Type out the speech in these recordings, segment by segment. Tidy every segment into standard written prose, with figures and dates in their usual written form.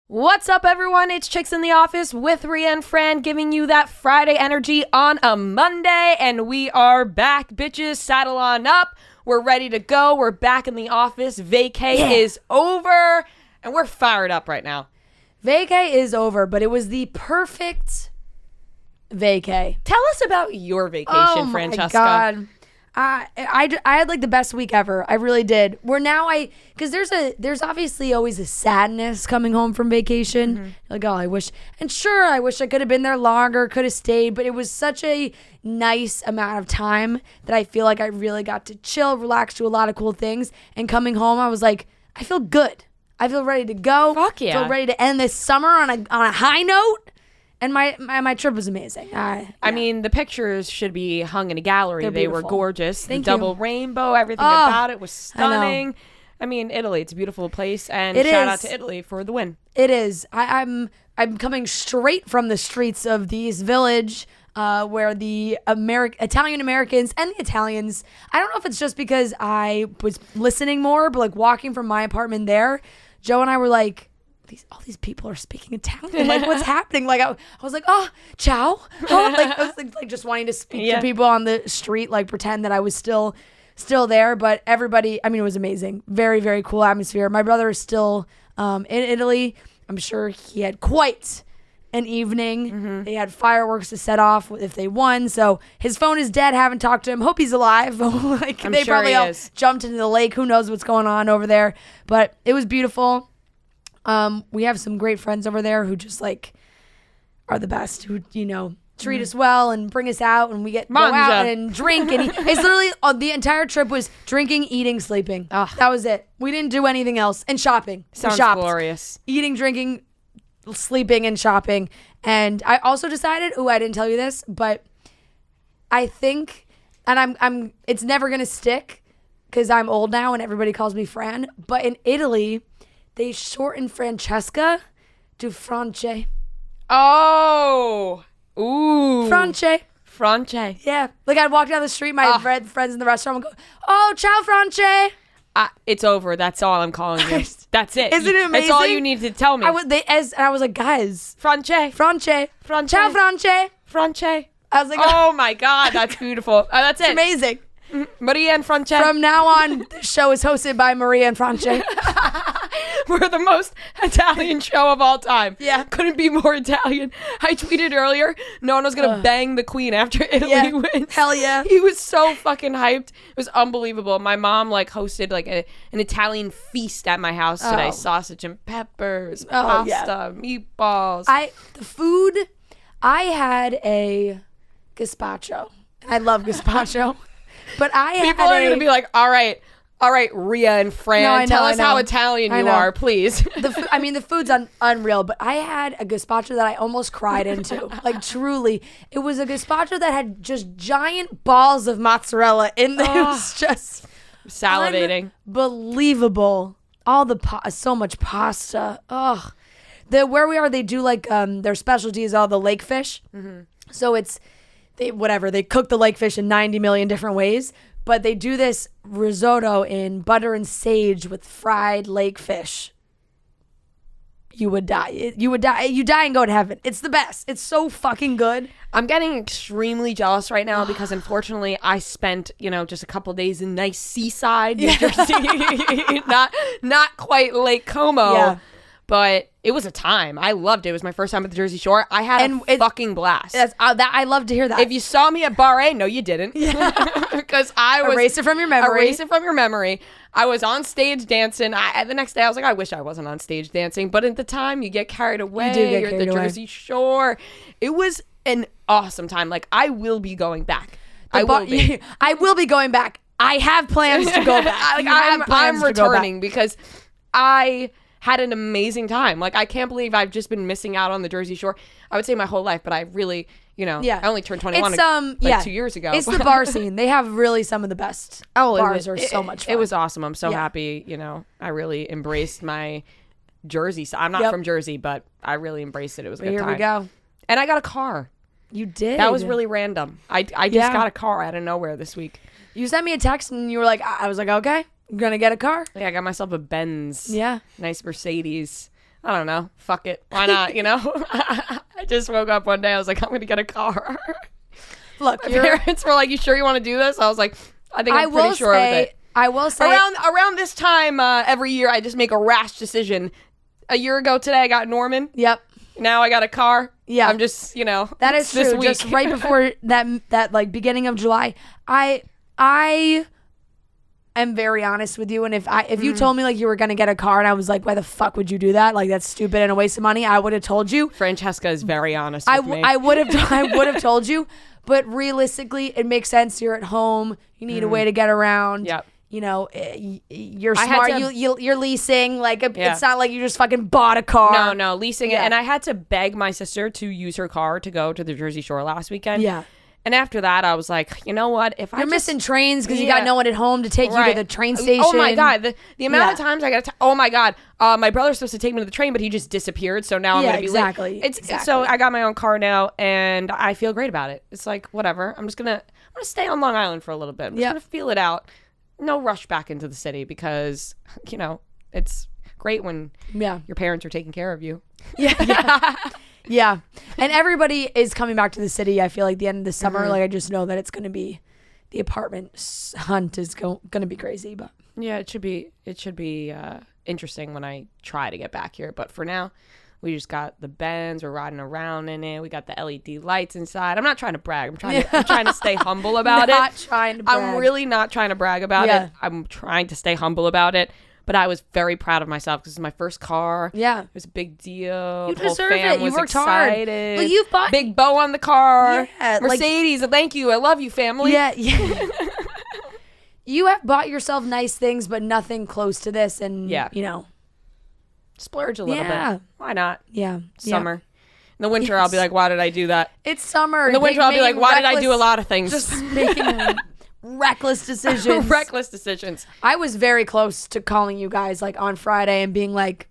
What's up, everyone? It's Chicks in the Office with Rhea and Fran, giving you that Friday energy on a Monday, and we are back, bitches. Saddle on up. We're ready to go. We're back in the office. Vacay is over, and we're fired up right now. Vacay is over, but it was the perfect vacay. Tell us about your vacation, Francesca. Oh my God. I had like the best week ever. I really did. Because there's obviously always a sadness coming home from vacation. Mm-hmm. Like, oh, I wish I could have been there longer, could have stayed, but it was such a nice amount of time that I feel like I really got to chill, relax, do a lot of cool things. And coming home, I was like, I feel good. I feel ready to go. Fuck yeah. I feel ready to end this summer on a high note. And my trip was amazing. I mean, the pictures should be hung in a gallery. They were gorgeous. Thank the you. double rainbow, everything about it was stunning. I mean, Italy, it's a beautiful place. And shout out to Italy for the win. It is. I'm coming straight from the streets of the East Village, where the Italian Americans and the Italians, I don't know if it's just because I was listening more, but like walking from my apartment there, Joe and I were like, all these people are speaking Italian. Like, what's happening? Like, I was like, oh, ciao. Oh, like, I was like just wanting to speak to people on the street, like pretend that I was still there. But everybody, I mean, it was amazing. Very, very cool atmosphere. My brother is still in Italy. I'm sure he had quite an evening. Mm-hmm. They had fireworks to set off if they won. So his phone is dead. Haven't talked to him. Hope he's alive. Like, I'm they sure probably he all is. jumped into the lake. Who knows what's going on over there? But it was beautiful. We have some great friends over there who just like are the best, who, treat us well and bring us out, and we get go out and drink and eat. It's literally the entire trip was drinking, eating, sleeping. That was it. We didn't do anything else. And shopping. Sounds glorious. Eating, drinking, sleeping, and shopping. And I also decided, I didn't tell you this, but I think, and I'm it's never gonna stick because I'm old now and everybody calls me Fran, but in Italy they shortened Francesca to France. Oh. Ooh. France. Yeah. Like, I'd walk down the street, my friends in the restaurant would go, oh, ciao, France. It's over. That's all I'm calling you. That's it. Isn't it amazing? That's all you need to tell me. I was like, guys. France. Ciao, France. France. I was like, oh my God, that's beautiful. That's it. Amazing. Maria and France. From now on, the show is hosted by Maria and France. We're the most Italian show of all time. Yeah. Couldn't be more Italian. I tweeted earlier, no one was going to bang the queen after Italy wins. Hell yeah. He was so fucking hyped. It was unbelievable. My mom hosted an Italian feast at my house today. Sausage and peppers, pasta, meatballs. The food, I had a gazpacho. I love gazpacho. But people are going to be like, all right, Rhea and Fran, tell us how Italian you are, please. The food's unreal, but I had a gazpacho that I almost cried into. Like, truly. It was a gazpacho that had just giant balls of mozzarella in there. It was just salivating. Unbelievable. All so much pasta. Ugh. Where we are, they do their specialty is all the lake fish. Mm-hmm. So they cook the lake fish in 90 million different ways, but they do this risotto in butter and sage with fried lake fish. You would die. You die and go to heaven. It's the best. It's so fucking good. I'm getting extremely jealous right now because unfortunately I spent, just a couple days in nice seaside New Jersey. not quite Lake Como. Yeah. But it was a time. I loved it. It was my first time at the Jersey Shore. I had a fucking blast. I love to hear that. If you saw me at Bar A, no, you didn't. Because I was... Erase it from your memory. I was on stage dancing. The next day, I was like, I wish I wasn't on stage dancing. But at the time, you get carried away. You do get You're carried at the away. Jersey Shore. It was an awesome time. I will be going back. I will be going back. I have plans to go back. I'm returning because I had an amazing time. I can't believe I've just been missing out on the Jersey Shore. I would say my whole life, but I really, I only turned 21 2 years ago. It's the bar scene. They have really some of the best bars. Are so much fun. It was awesome. I'm so happy, I really embraced my Jersey side. I'm not from Jersey, but I really embraced it. It was a good time. Here we go. And I got a car. You did? That was really random. I just got a car out of nowhere this week. You sent me a text and you were like, I was like, okay, I'm going to get a car. Yeah, I got myself a Benz. Yeah. Nice Mercedes. I don't know. Fuck it. Why not? You know? I just woke up one day. I was like, I'm going to get a car. Look, My parents were like, you sure you want to do this? I was like, I think I'm pretty sure of it. I will say. Around this time every year, I just make a rash decision. A year ago today, I got Norman. Yep. Now I got a car. Yeah. I'm just, That is this true. week. Just right before that like beginning of July, I am very honest with you. And if you told me like you were going to get a car and I was like, why the fuck would you do that? Like, that's stupid and a waste of money. I would have told you. Francesca is very honest with me. I would have told you. But realistically, it makes sense. You're at home. You need a way to get around. Yep. You're smart. You're leasing. Like, it's not like you just fucking bought a car. No, leasing it. And I had to beg my sister to use her car to go to the Jersey Shore last weekend. Yeah. And after that, I was like, you know what? If you're missing trains because you got no one at home to take you to the train station. Oh my God. The amount of times I got to, oh my God. My brother's supposed to take me to the train, but he just disappeared. So now I'm going to be late. Exactly. So I got my own car now and I feel great about it. It's like, whatever. I'm going to stay on Long Island for a little bit. I'm just going to feel it out. No rush back into the city because, it's great when your parents are taking care of you. Yeah. And everybody is coming back to the city. I feel like the end of the summer, like I just know that it's going to be, the apartment hunt is going to be crazy. But yeah, it should be interesting when I try to get back here. But for now, we just got the Benz. We're riding around in it. We got the LED lights inside. I'm not trying to brag. I'm trying to stay humble about it. I'm really not trying to brag about it. I'm trying to stay humble about it. But I was very proud of myself because it's my first car. Yeah. It was a big deal. You the whole deserve fam it. You was worked excited. hard. Like, you've bought big bow on the car. Yeah, Mercedes. Thank you. I love you, family. Yeah. You have bought yourself nice things, but nothing close to this. And, splurge a little bit. Why not? Yeah. Summer. In the winter, I'll be like, why did I do that? It's summer. In the winter, I'll be like, why did I do a lot of things? Just making reckless decisions. Reckless decisions. I was very close to calling you guys like on Friday and being like,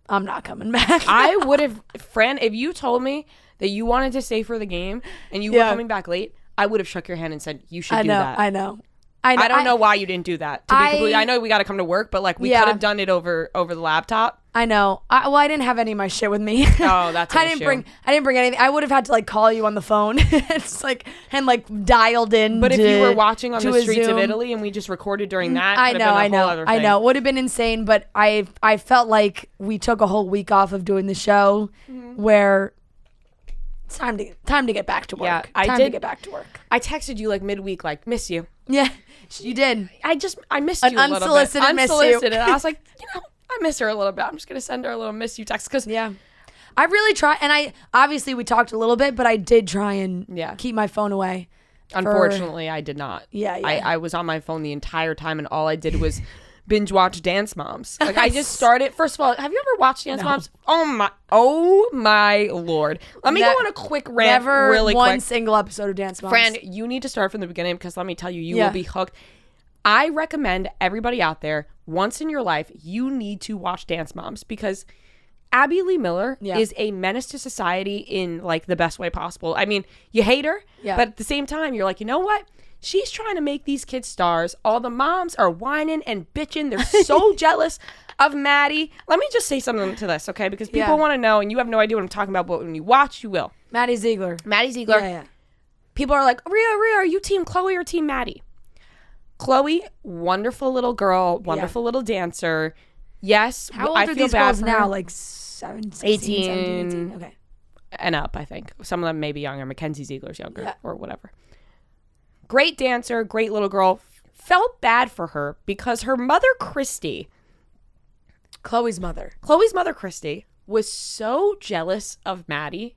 I'm not coming back. I would have, Fran, if you told me that you wanted to stay for the game and you were coming back late, I would have shook your hand and said, you should do that. I know. I don't know why you didn't do that. I know we got to come to work, but like we could have done it over the laptop. I know. I didn't have any of my shit with me. Oh, that's an issue. I didn't bring anything. I would have had to like call you on the phone. It's like and like dialed in. But if you were watching on the streets Zoom. of Italy and we just recorded during that, I know. Would have been insane. But I felt like we took a whole week off of doing the show, where it's time to get back to work. Yeah, time to get back to work. I texted you like midweek, like miss you. Yeah, you did. I missed you a little bit. Unsolicited miss you. I was like, I miss her a little bit. I'm just going to send her a little miss you text because I really try. And obviously we talked a little bit, but I did try and keep my phone away. Unfortunately, I did not. Yeah. I was on my phone the entire time and all I did was binge watch Dance Moms. Like I just started. First of all, have you ever watched Dance Moms? Oh my Lord. Let me go on a quick rant really quick. One single episode of Dance Moms. Fran, you need to start from the beginning because let me tell you, you will be hooked. I recommend everybody out there, once in your life, you need to watch Dance Moms because Abby Lee Miller is a menace to society in like the best way possible. I mean, you hate her, but at the same time, you're like, you know what? She's trying to make these kids stars. All the moms are whining and bitching. They're so jealous of Maddie. Let me just say something to this, okay? Because people want to know, and you have no idea what I'm talking about, but when you watch, you will. Maddie Ziegler. Yeah. People are like, Rhea, are you team Chloe or team Maddie? Chloe, wonderful little girl, wonderful little dancer. Yes, how old I are feel these bad girls for now? her. Like 18. 18. Okay. And up, I think. Some of them may be younger. Mackenzie Ziegler's younger or whatever. Great dancer, great little girl. Felt bad for her because her mother, Christy, Chloe's mother, Christy, was so jealous of Maddie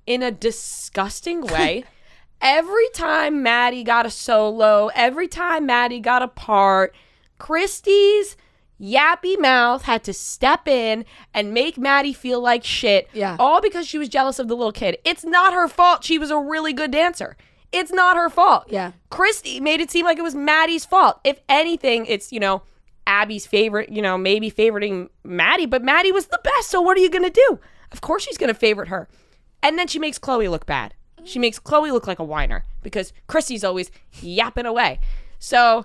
in a disgusting way. Every time Maddie got a solo, every time Maddie got a part, Christy's yappy mouth had to step in and make Maddie feel like shit. Yeah. All because she was jealous of the little kid. It's not her fault. She was a really good dancer. It's not her fault. Yeah. Christy made it seem like it was Maddie's fault. If anything, it's, Abby's favorite, maybe favoriting Maddie, but Maddie was the best. So what are you going to do? Of course she's going to favorite her. And then she makes Chloe look bad. She makes Chloe look like a whiner because Christy's always yapping away. So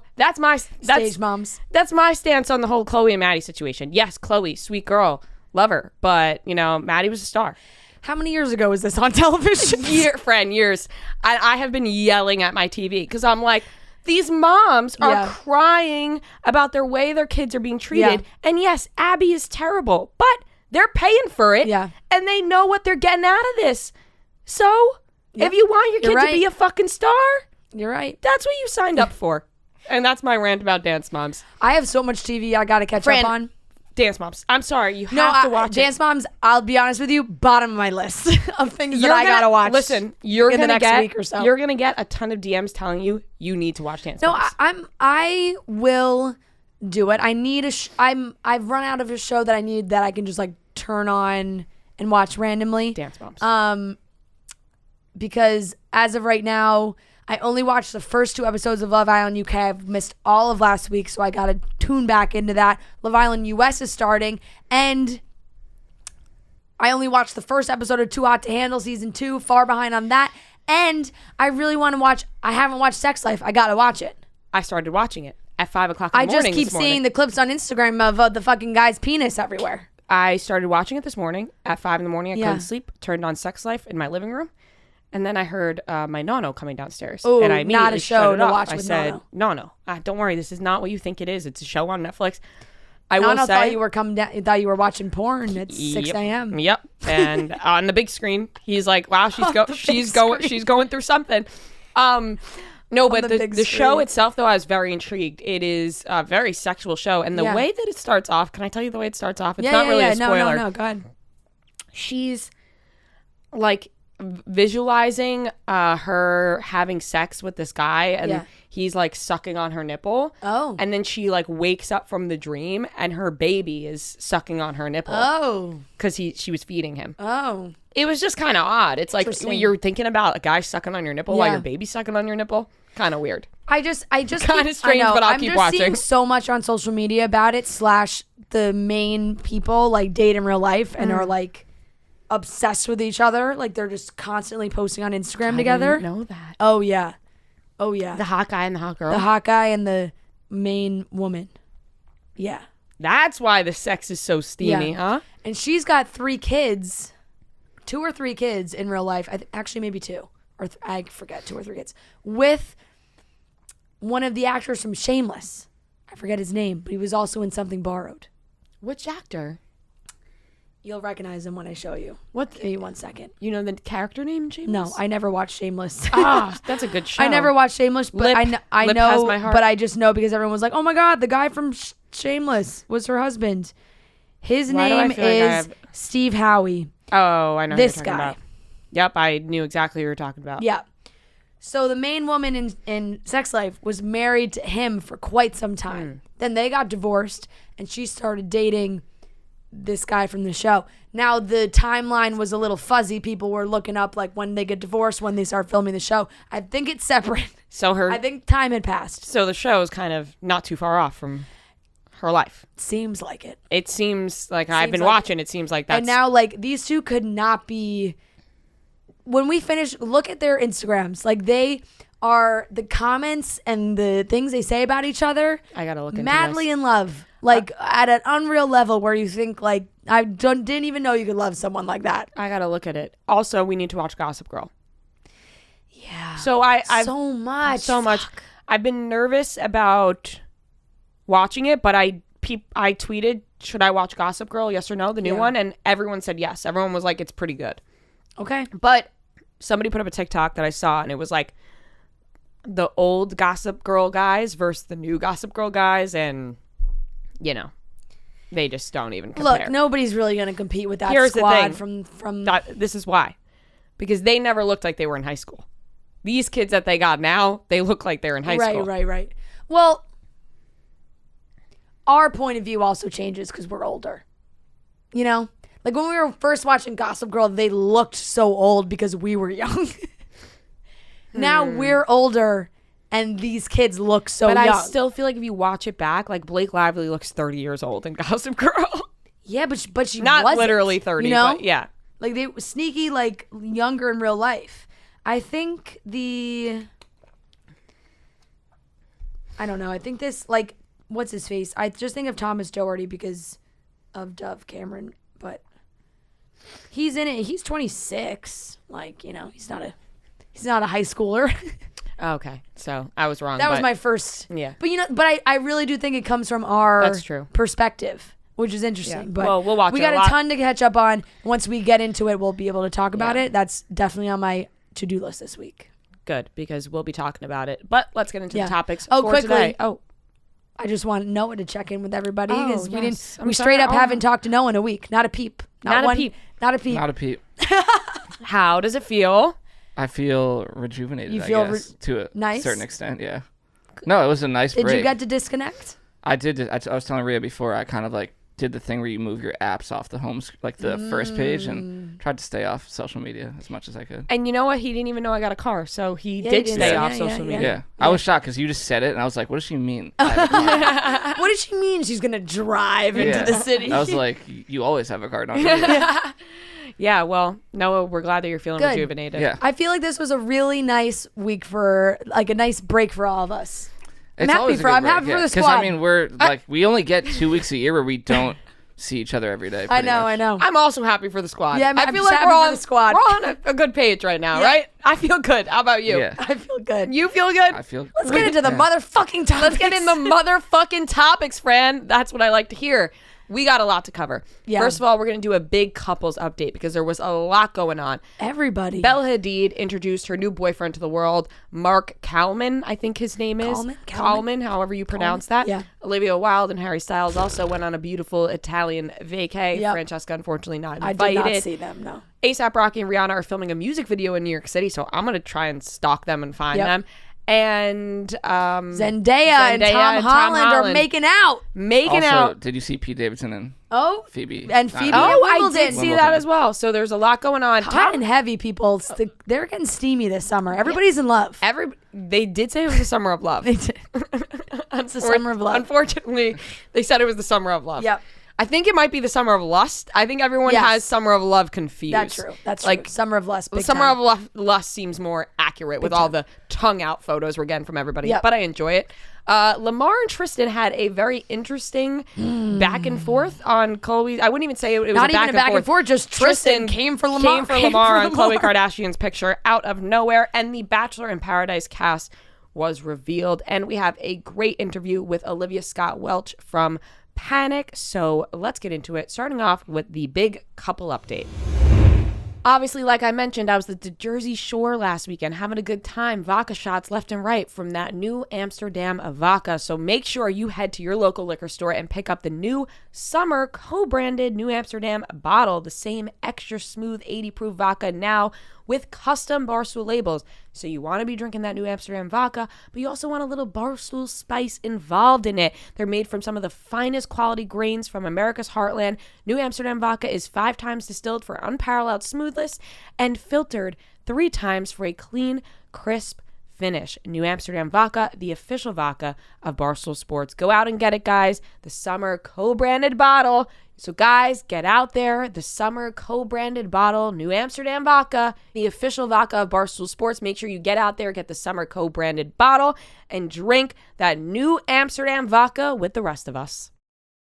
stage moms. That's my stance on the whole Chloe and Maddie situation. Yes, Chloe, sweet girl, love her. But, you know, Maddie was a star. How many years ago was this on television? Years. I have been yelling at my TV because I'm like, these moms are crying about their way their kids are being treated. Yeah. And yes, Abby is terrible, but they're paying for it. Yeah. And they know what they're getting out of this. So if you want your kid to be a fucking star, you're right. That's what you signed up for. And that's my rant about Dance Moms. I have so much TV I got to catch up on. Dance Moms. I'm sorry. You have to watch it. Dance Moms, I'll be honest with you, bottom of my list of things that I got to watch. Listen, you're going to get week or so. You're going to get a ton of DMs telling you need to watch Dance Moms. I will do it. I need I've run out of a show that I need that I can just like turn on and watch randomly. Dance Moms. Because as of right now, I only watched the first 2 episodes of Love Island UK. I've missed all of last week, so I got to tune back into that. Love Island US is starting, and I only watched the first episode of Too Hot to Handle season 2, far behind on that. And I really want to watch, I haven't watched Sex Life. I got to watch it. I started watching it at 5 o'clock in the morning. I just keep seeing the clips on Instagram of the fucking guy's penis everywhere. I started watching it this morning at 5 in the morning. I couldn't sleep, turned on Sex Life in my living room. And then I heard my Nono coming downstairs. Oh, and I immediately not a show to watch with Nono. Nono, don't worry, this is not what you think it is. It's a show on Netflix. I Nono will say, thought you were thought you were watching porn at 6 a.m. Yep. And on the big screen, he's like, "Wow, she's going through something." No, but the show itself, though, I was very intrigued. It is a very sexual show, and the way that it starts off. Can I tell you the way it starts off? It's not really a spoiler. No, go ahead. She's like visualizing her having sex with this guy, and he's like sucking on her nipple. Oh. And then she like wakes up from the dream and her baby is sucking on her nipple. Oh. Because she was feeding him. Oh. It was just kind of odd. It's like you're thinking about a guy sucking on your nipple while your baby's sucking on your nipple. Kind of weird. I just kind of strange, but I'll keep watching. I'm just seeing so much on social media about it. / the main people like date in real life and are like obsessed with each other. Like they're just constantly posting on Instagram together. I didn't know that. Oh yeah. The hot guy and the hot girl. The hot guy and the main woman. Yeah. That's why the sex is so steamy, huh? And she's got 3 kids, 2 or 3 kids in real life. Actually, maybe 2, or I forget, 2 or 3 kids with one of the actors from Shameless. I forget his name, but he was also in Something Borrowed. Which actor? You'll recognize him when I show you. What? Give me 1 second. You know the character name, Shameless? No, I never watched Shameless. That's a good show. I never watched Shameless, but Lip I know, has my heart. but I just know because everyone was like, "Oh my God, the guy from Shameless was her husband." His name is Steve Howie. Oh, I know this who you're guy. About. Yep, I knew exactly who you were talking about. Yeah. So the main woman in Sex Life was married to him for quite some time. Then they got divorced, and she started dating this guy from the show. Now the timeline was a little fuzzy. People were looking up like when they get divorced, when they start filming the show. I think it's separate. So I think time had passed. So the show is kind of not too far off from her life. Seems like it. It seems like I've been watching. It seems like that. And now like these two could not be. When we finish, look at their Instagrams. Like they are the comments and the things they say about each other. I gotta look into madly this. in love. Like at an unreal level where you think like I didn't even know you could love someone like that. I gotta look at it. Also, we need to watch Gossip Girl. Yeah. So I've so much. I've been nervous about watching it, but I tweeted, should I watch Gossip Girl? Yes or no, the new one, and everyone said yes. Everyone was like, it's pretty good. Okay. But somebody put up a TikTok that I saw, and it was like the old Gossip Girl guys versus the new Gossip Girl guys, and you know, they just don't even compare. Look, nobody's really going to compete with that Here's squad the thing. from This is why. Because they never looked like they were in high school. These kids that they got now, they look like they're in high school. Right. Well, our point of view also changes because we're older. You know? Like when we were first watching Gossip Girl, they looked so old because we were young. Now we're older and these kids look so young. But I still feel like if you watch it back, like Blake Lively looks 30 years old in Gossip Girl. Yeah, but she not wasn't, literally 30, you know? But yeah. Like they were sneaky, like younger in real life. I think I don't know. I think this, like, what's his face? I just think of Thomas Doherty because of Dove Cameron. but he's in it. He's 26. Like, you know, he's not a high schooler. Okay, so I was wrong. That was my first. Yeah. But, you know, I really do think it comes from our That's true. perspective, which is interesting. Yeah. But Well, we'll watch we it got a a lot. ton to catch up on. Once we get into it, we'll be able to talk about Yeah. it. That's definitely on my to-do list this week. Good, because we'll be talking about it. But let's get into Yeah. the topics Oh, for quickly. today. Oh, I just want Noah to check in with everybody Oh, because yes. I'm we straight sorry. up Oh. haven't talked to Noah in a week. Not a peep. Not a one, peep. Not a peep. Not a peep. how does it feel? I feel rejuvenated. You feel I guess, to a nice? certain extent. Yeah. No, it was a nice Did break. you get to disconnect? I did. I was telling Rhea before. I kind of like did the thing where you move your apps off the home, like the first page, and tried to stay off social media as much as I could. And you know what? He didn't even know I got a car, so he Yeah, did he did. stay Yeah, off yeah, social yeah. media. Yeah. I was shocked because you just said it, and I was like, "What does she mean?" I have a car? What does she mean she's going to drive into Yeah. the city? I was like, "You always have a car, don't you?" Yeah, well, Noah, we're glad that you're feeling Good. rejuvenated. Yeah. I feel like this was a really nice week for, like, a nice break for all of us. It's happy always a for- good I'm break, happy for the Because squad. I mean, we're like we only get 2 weeks a year where we don't see each other every day. I pretty know, much. I know. I'm also happy for the squad. Yeah, I'm I feel just like happy we're for on the squad. We're on a good page right now, Yeah. right? I feel good. How about you? Yeah. I feel good. You feel good? I feel. Let's get into the Yeah. motherfucking topics. Let's get in the motherfucking topics, Fran. That's what I like to hear. We got a lot to cover. Yeah. First of all, we're going to do a big couples update because there was a lot going on. Everybody. Bella Hadid introduced her new boyfriend to the world, Mark Kalman, I think his name is. Kalman? However you pronounce that. Yeah. Olivia Wilde and Harry Styles also went on a beautiful Italian vacay. Yep. Francesca, unfortunately, not I invited. did not see them, no. A$AP Rocky and Rihanna are filming a music video in New York City, so I'm going to try and stalk them and find Yep. them. And Zendaya and Tom Holland are making out. Making Also, out. did you see Pete Davidson and Oh, Phoebe? and Phoebe Oh, at Oh, I Wimbledon. did see that as well. So there's a lot going on. Hot and heavy people. They're getting steamy this summer. Everybody's in love. They did say it was the summer of love. They did. It's the summer of love. Unfortunately, they said it was the summer of love. Yep. I think it might be the summer of lust. I think everyone Yes. has summer of love confused. That's true. That's like true. Summer of lust. Big summer time. of lust seems more accurate with all the tongue out photos we're getting from everybody. Yep. But I enjoy it. Lamar and Tristan had a very interesting back and forth on Khloe. I wouldn't even say it was Not a even a back and forth. Just Tristan came for Lamar. Came for Lamar on Khloe Kardashian's picture out of nowhere, and the Bachelor in Paradise cast was revealed, and we have a great interview with Olivia Scott Welch from Panic. So let's get into it, starting off with the big couple update. Obviously, like I mentioned, I was at the Jersey Shore last weekend having a good time. Vodka shots left and right from that new Amsterdam vodka. So make sure you head to your local liquor store and pick up the new summer co-branded New Amsterdam bottle, the same extra smooth 80 proof vodka now with custom Barstool labels. So you want to be drinking that New Amsterdam vodka, but you also want a little Barstool spice involved in it. They're made from some of the finest quality grains from America's heartland. New Amsterdam vodka is 5 times distilled for unparalleled smoothness and filtered 3 times for a clean, crisp finish. New Amsterdam vodka, the official vodka of Barstool Sports. Go out and get it, guys. The summer co-branded bottle. So guys, get out there. The summer co-branded bottle, New Amsterdam vodka, the official vodka of Barstool Sports. Make sure you get out there, get the summer co-branded bottle, and drink that New Amsterdam vodka with the rest of us.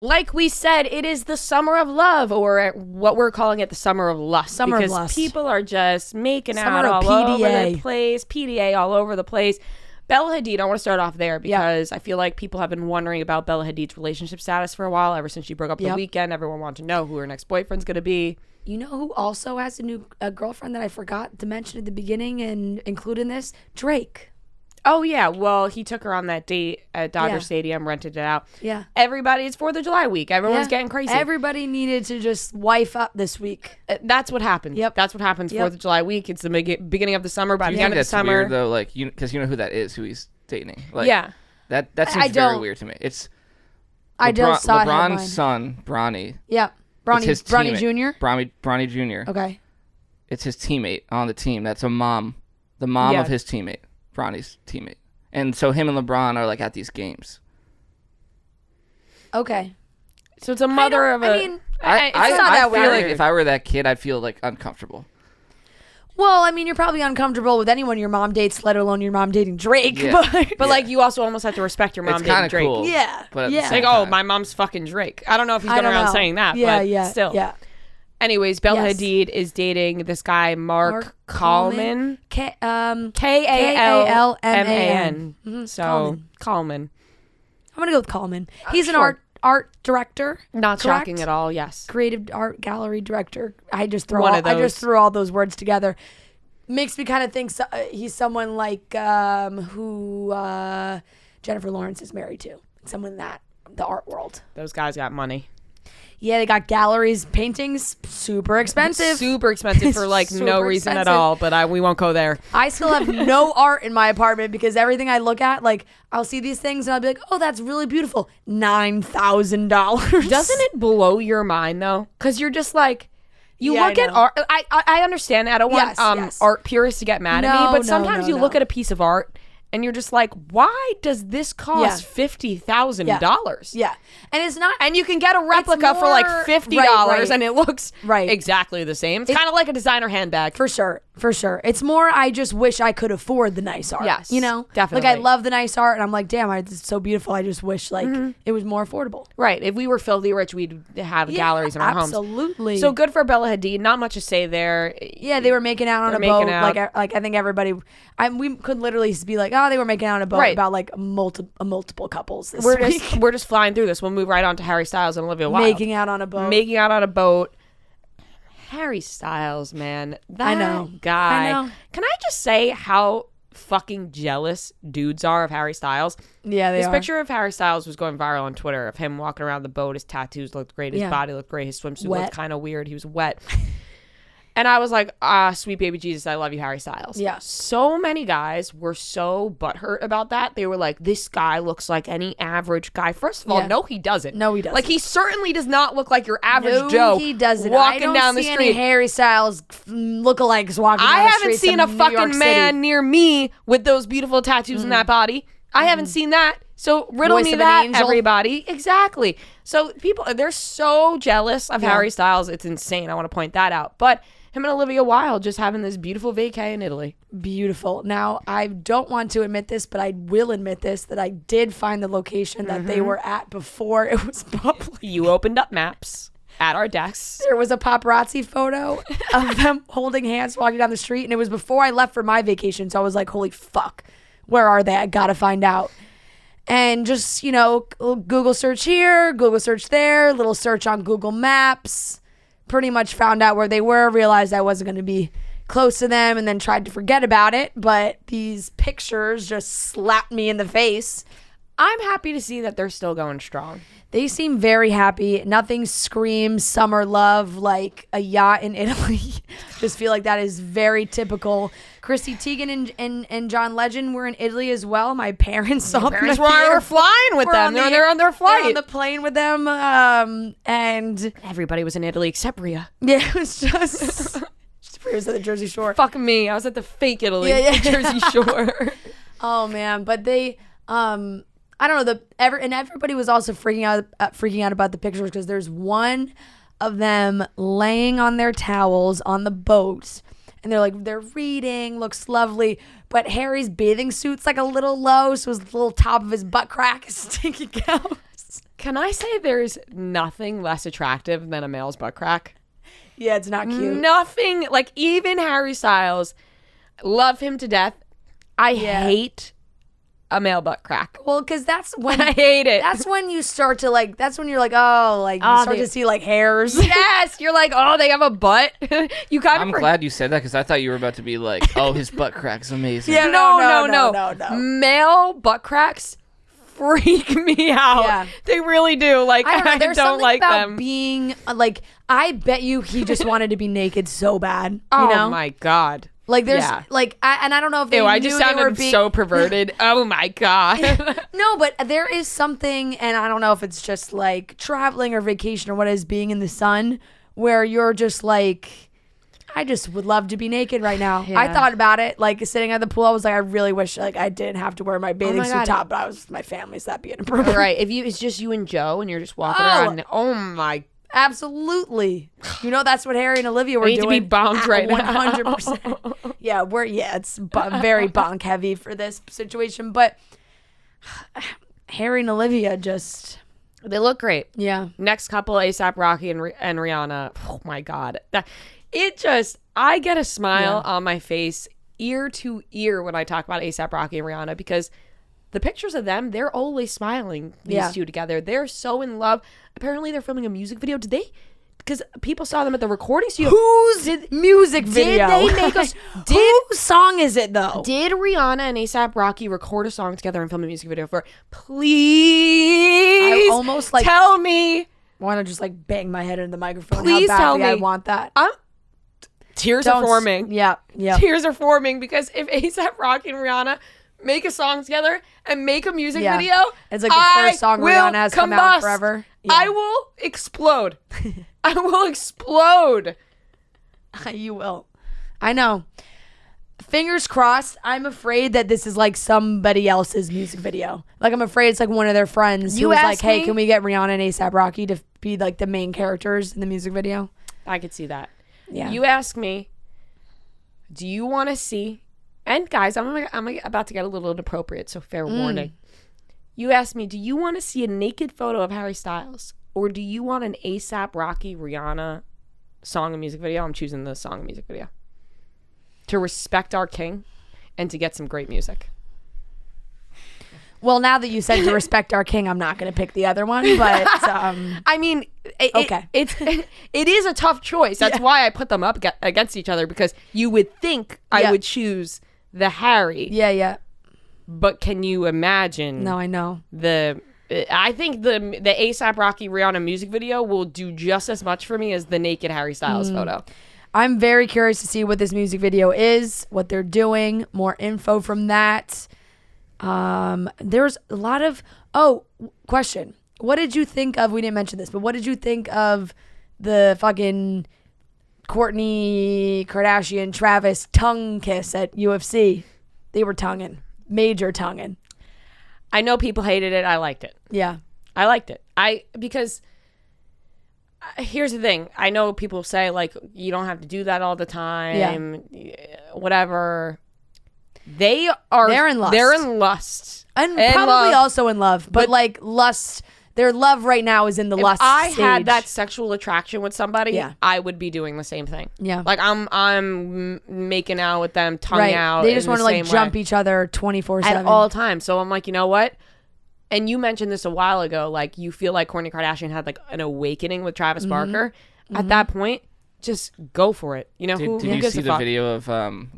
Like we said, it is the summer of love, or what we're calling it, the summer of lust. Summer of because lust. people are just making Summer out of all over PDA. the place. PDA all over the place. Bella Hadid, I want to start off there because I feel like people have been wondering about Bella Hadid's relationship status for a while. Ever since she broke up The Weeknd, everyone wanted to know who her next boyfriend's going to be. You know who also has a new girlfriend that I forgot to mention at the beginning and include in this? Drake. Oh, yeah. Well, he took her on that date at Dodger Yeah. Stadium, rented it out. Yeah. Everybody, it's 4th of July week. Everyone's getting crazy. Everybody needed to just wife up this week. That's what happens. Yep. That's what happens Yep. 4th of July week. It's the beginning of the summer. By Do you the end think of the that's summer. weird though? Like, because you know who that is, who he's dating. Like, Yeah. That I seems very don't- weird to me. It's I just saw a headline. LeBron's son, Bronny. Yeah. It's his Bronny teammate. Jr.? Bronny Jr. Okay. It's his teammate on the team. That's a mom. The mom Yeah. of his teammate. Bronny's teammate. And so him and LeBron are like at these games. Okay. So it's a mother of a. I mean, it's not I that feel weird. like if I were that kid, I'd feel like uncomfortable. well, I mean, you're probably uncomfortable with anyone your mom dates, let alone your mom dating Drake. Yeah. But like, you also almost have to respect your mom It's dating kind of Drake. cool. Yeah. But at the Yeah. same Like, oh, time- my mom's fucking Drake. I don't know if he's I going don't around know. saying that, Yeah, but yeah, still. yeah. Anyways, Bella Yes. Hadid is dating this guy, Mark Kallman. Kalman. Kalman. Mhm, So, Kallman. I'm gonna go with Kalman. He's an sure. art director. Not correct? shocking at all, yes. Creative art gallery director. I just throw One of I just those. threw all those words together. Makes me kind of think he's someone like who Jennifer Lawrence is married to. Someone in the art world. Those guys got money. Yeah, they got galleries, paintings, super expensive. Super expensive for like Super no reason at expensive. all, but we won't go there. I still have no art in my apartment because everything I look at, like, I'll see these things and I'll be like, oh, that's really beautiful. $9,000. Doesn't it blow your mind though? Because you're just like, you Yeah, look I at know. art. I understand. I don't want Yes. art purists to get mad at No, me, but no, sometimes no, you look no. at a piece of art and you're just like, why does this cost $50,000? Yeah. And it's not. And you can get a replica for like more- $50 right. and it looks Right. exactly the same. It's kind of like a designer handbag. For sure. It's more, I just wish I could afford the nice art. Yes, You know? definitely. Like, I love the nice art and I'm like, damn, it's so beautiful. I just wish, like, it was more affordable. Right. If we were filthy rich, we'd have galleries in our homes. Absolutely. So good for Bella Hadid. Not much to say there. Yeah, they were making out on They're a boat. making out. Like I think everybody, we could literally be like, oh, they were making out on a boat Right. about like multiple couples this We're week. we're just flying through this. We'll move right on to Harry Styles and Olivia Wilde. Making out on a boat. Making out on a boat. Harry Styles, man. That I know. guy. I know. Can I just say how fucking jealous dudes are of Harry Styles? Yeah, they This are. picture of Harry Styles was going viral on Twitter of him walking around the boat. His tattoos looked great. His Yeah. body looked great. His swimsuit Wet. looked kind of weird. He was wet. And I was like, sweet baby Jesus, I love you, Harry Styles. Yeah. So many guys were so butthurt about that. They were like, this guy looks like any average guy. First of all, Yeah. no, he doesn't. No, he doesn't. Like, he certainly does not look like your average No, Joe he doesn't. walking I don't down the see street. any Harry Styles lookalikes walking down I the haven't streets seen a of New York fucking City. man near me with those beautiful tattoos in that body. I haven't seen that. So riddle Voice me of an that, angel. everybody. Exactly. So people, they're so jealous of Yeah. Harry Styles. It's insane. I want to point that out. But him and Olivia Wilde just having this beautiful vacay in Italy. Beautiful. Now, I don't want to admit this, but I will admit this, that I did find the location that they were at before it was public. You opened up maps at our desks. There was a paparazzi photo of them holding hands walking down the street, and it was before I left for my vacation, so I was like, holy fuck, where are they? I gotta find out. And just, Google search here, Google search there, little search on Google Maps. Pretty much found out where they were, realized I wasn't going to be close to them, and then tried to forget about it. But these pictures just slapped me in the face. I'm happy to see that they're still going strong. They seem very happy. Nothing screams summer love like a yacht in Italy. Just feel like that is very typical. Chrissy Teigen and John Legend were in Italy as well. My parents saw them. Parents were flying with them. They're on their They're flight. on the plane with them. And Everybody was in Italy except Rhea. yeah, it was just Rhea's at the Jersey Shore. Fuck me. I was at the fake Italy, Yeah. Jersey Shore. Oh man, but they I don't know, and everybody was also freaking out about the pictures because there's one of them laying on their towels on the boat, and they're reading, looks lovely, but Harry's bathing suit's like a little low, so his little top of his butt crack is sticking out. Can I say there's nothing less attractive than a male's butt crack? Yeah, it's not cute. Nothing. Like, even Harry Styles, love him to death. I hate a male butt crack. Well, because that's when I hate it. That's when you start to like. That's when you're like, oh, like you start to see like hairs. Yes, you're like, oh, they have a butt. You kind I'm of. glad you said that because I thought you were about to be like, oh, his butt crack's amazing. Yeah, No. Male butt cracks freak me out. Yeah. They really do. Like, I don't know. I There's don't something like about them. being like. I bet you he just wanted to be naked so bad. You Oh know? my god. Like there's Yeah. like I don't know if they Ew, knew I just they were sounded being so perverted. Oh my god. No, but there is something, and I don't know if it's just like traveling or vacation or what it is, being in the sun, where you're just like, I just would love to be naked right now. Yeah. I thought about it, like sitting at the pool. I was like, I really wish like I didn't have to wear my bathing my suit God. top, but I was with my family, so that'd be inappropriate. Right. If it's just you and Joe and you're just walking Oh. around. Oh my. Absolutely. You know, that's what Harry and Olivia were I need doing. to be bonked right now. 100%. Yeah, it's very bonk heavy for this situation, but Harry and Olivia just They look great. Yeah. Next couple, ASAP Rocky and Rihanna. Oh my God. I get a smile on my face ear to ear when I talk about ASAP Rocky and Rihanna, because the pictures of them, they're always smiling, these two together. They're so in love. Apparently they're filming a music video. Did they? Because people saw them at the recording studio. Music video? Did they make us? Whose song is it though? Did Rihanna and ASAP Rocky record a song together and film a music video for? Please, I almost like tell me. Want to just like bang my head into the microphone? Please how tell badly me. I want that. Tears are forming. Yeah. Tears are forming, because if ASAP Rocky and Rihanna make a song together and make a music video, it's like the first song Rihanna has come out forever. Yeah. I will explode. I will explode. You will. I know. Fingers crossed. I'm afraid that this is like somebody else's music video. Like, I'm afraid it's like one of their friends who was like, hey, can we get Rihanna and ASAP Rocky to be like the main characters in the music video? I could see that. Yeah. You ask me, do you want to see, and guys, I'm about to get a little inappropriate, so fair warning. You asked me, do you want to see a naked photo of Harry Styles, or do you want an ASAP Rocky Rihanna song and music video? I'm choosing the song and music video. To respect our king and to get some great music. Well, now that you said to respect our king, I'm not going to pick the other one, but I mean, it is a tough choice. That's why I put them up against each other, because you would think I would choose the Harry. Yeah. But can you imagine? No, I know. I think the ASAP Rocky Rihanna music video will do just as much for me as the naked Harry Styles photo. I'm very curious to see what this music video is, what they're doing, more info from that. There's a lot of... question. What did you think of... We didn't mention this, but what did you think of the fucking Kourtney Kardashian, Travis tongue kiss at UFC? They were tonguing. Major tonguing. I know people hated it. I liked it. Yeah. I liked it. Because here's the thing. I know people say, like, you don't have to do that all the time. Yeah. Whatever. They're in lust. They're in lust. And probably also in love. But like lust, their love right now is in the lust stage. If I had that sexual attraction with somebody, I would be doing the same thing. Yeah. Like I'm making out with them, tongue out. They just want to like jump each other 24/7. At all times. So I'm like, you know what? And you mentioned this a while ago, like you feel like Kourtney Kardashian had like an awakening with Travis Barker. At that point, just go for it. You know, did you see the video of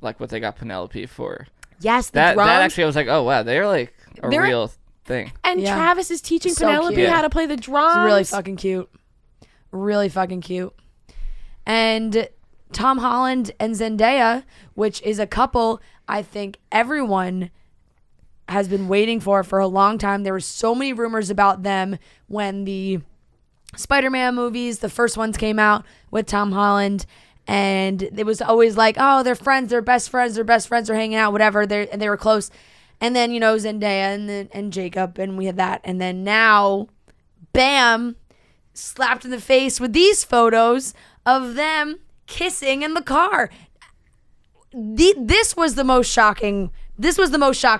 like what they got Penelope for? Yes, that actually I was like, oh wow, they're like they're real thing. And Travis is teaching Penelope how to play the drums. It's really fucking cute. Really fucking cute. And Tom Holland and Zendaya, which is a couple I think everyone has been waiting for a long time. There were so many rumors about them when the Spider-Man movies, the first ones came out with Tom Holland, and it was always like, oh, they're friends, they're best friends, they're hanging out, whatever. They were close. And then, you know, Zendaya and Jacob, and we had that. And then now, bam, slapped in the face with these photos of them kissing in the car. This was the most shocked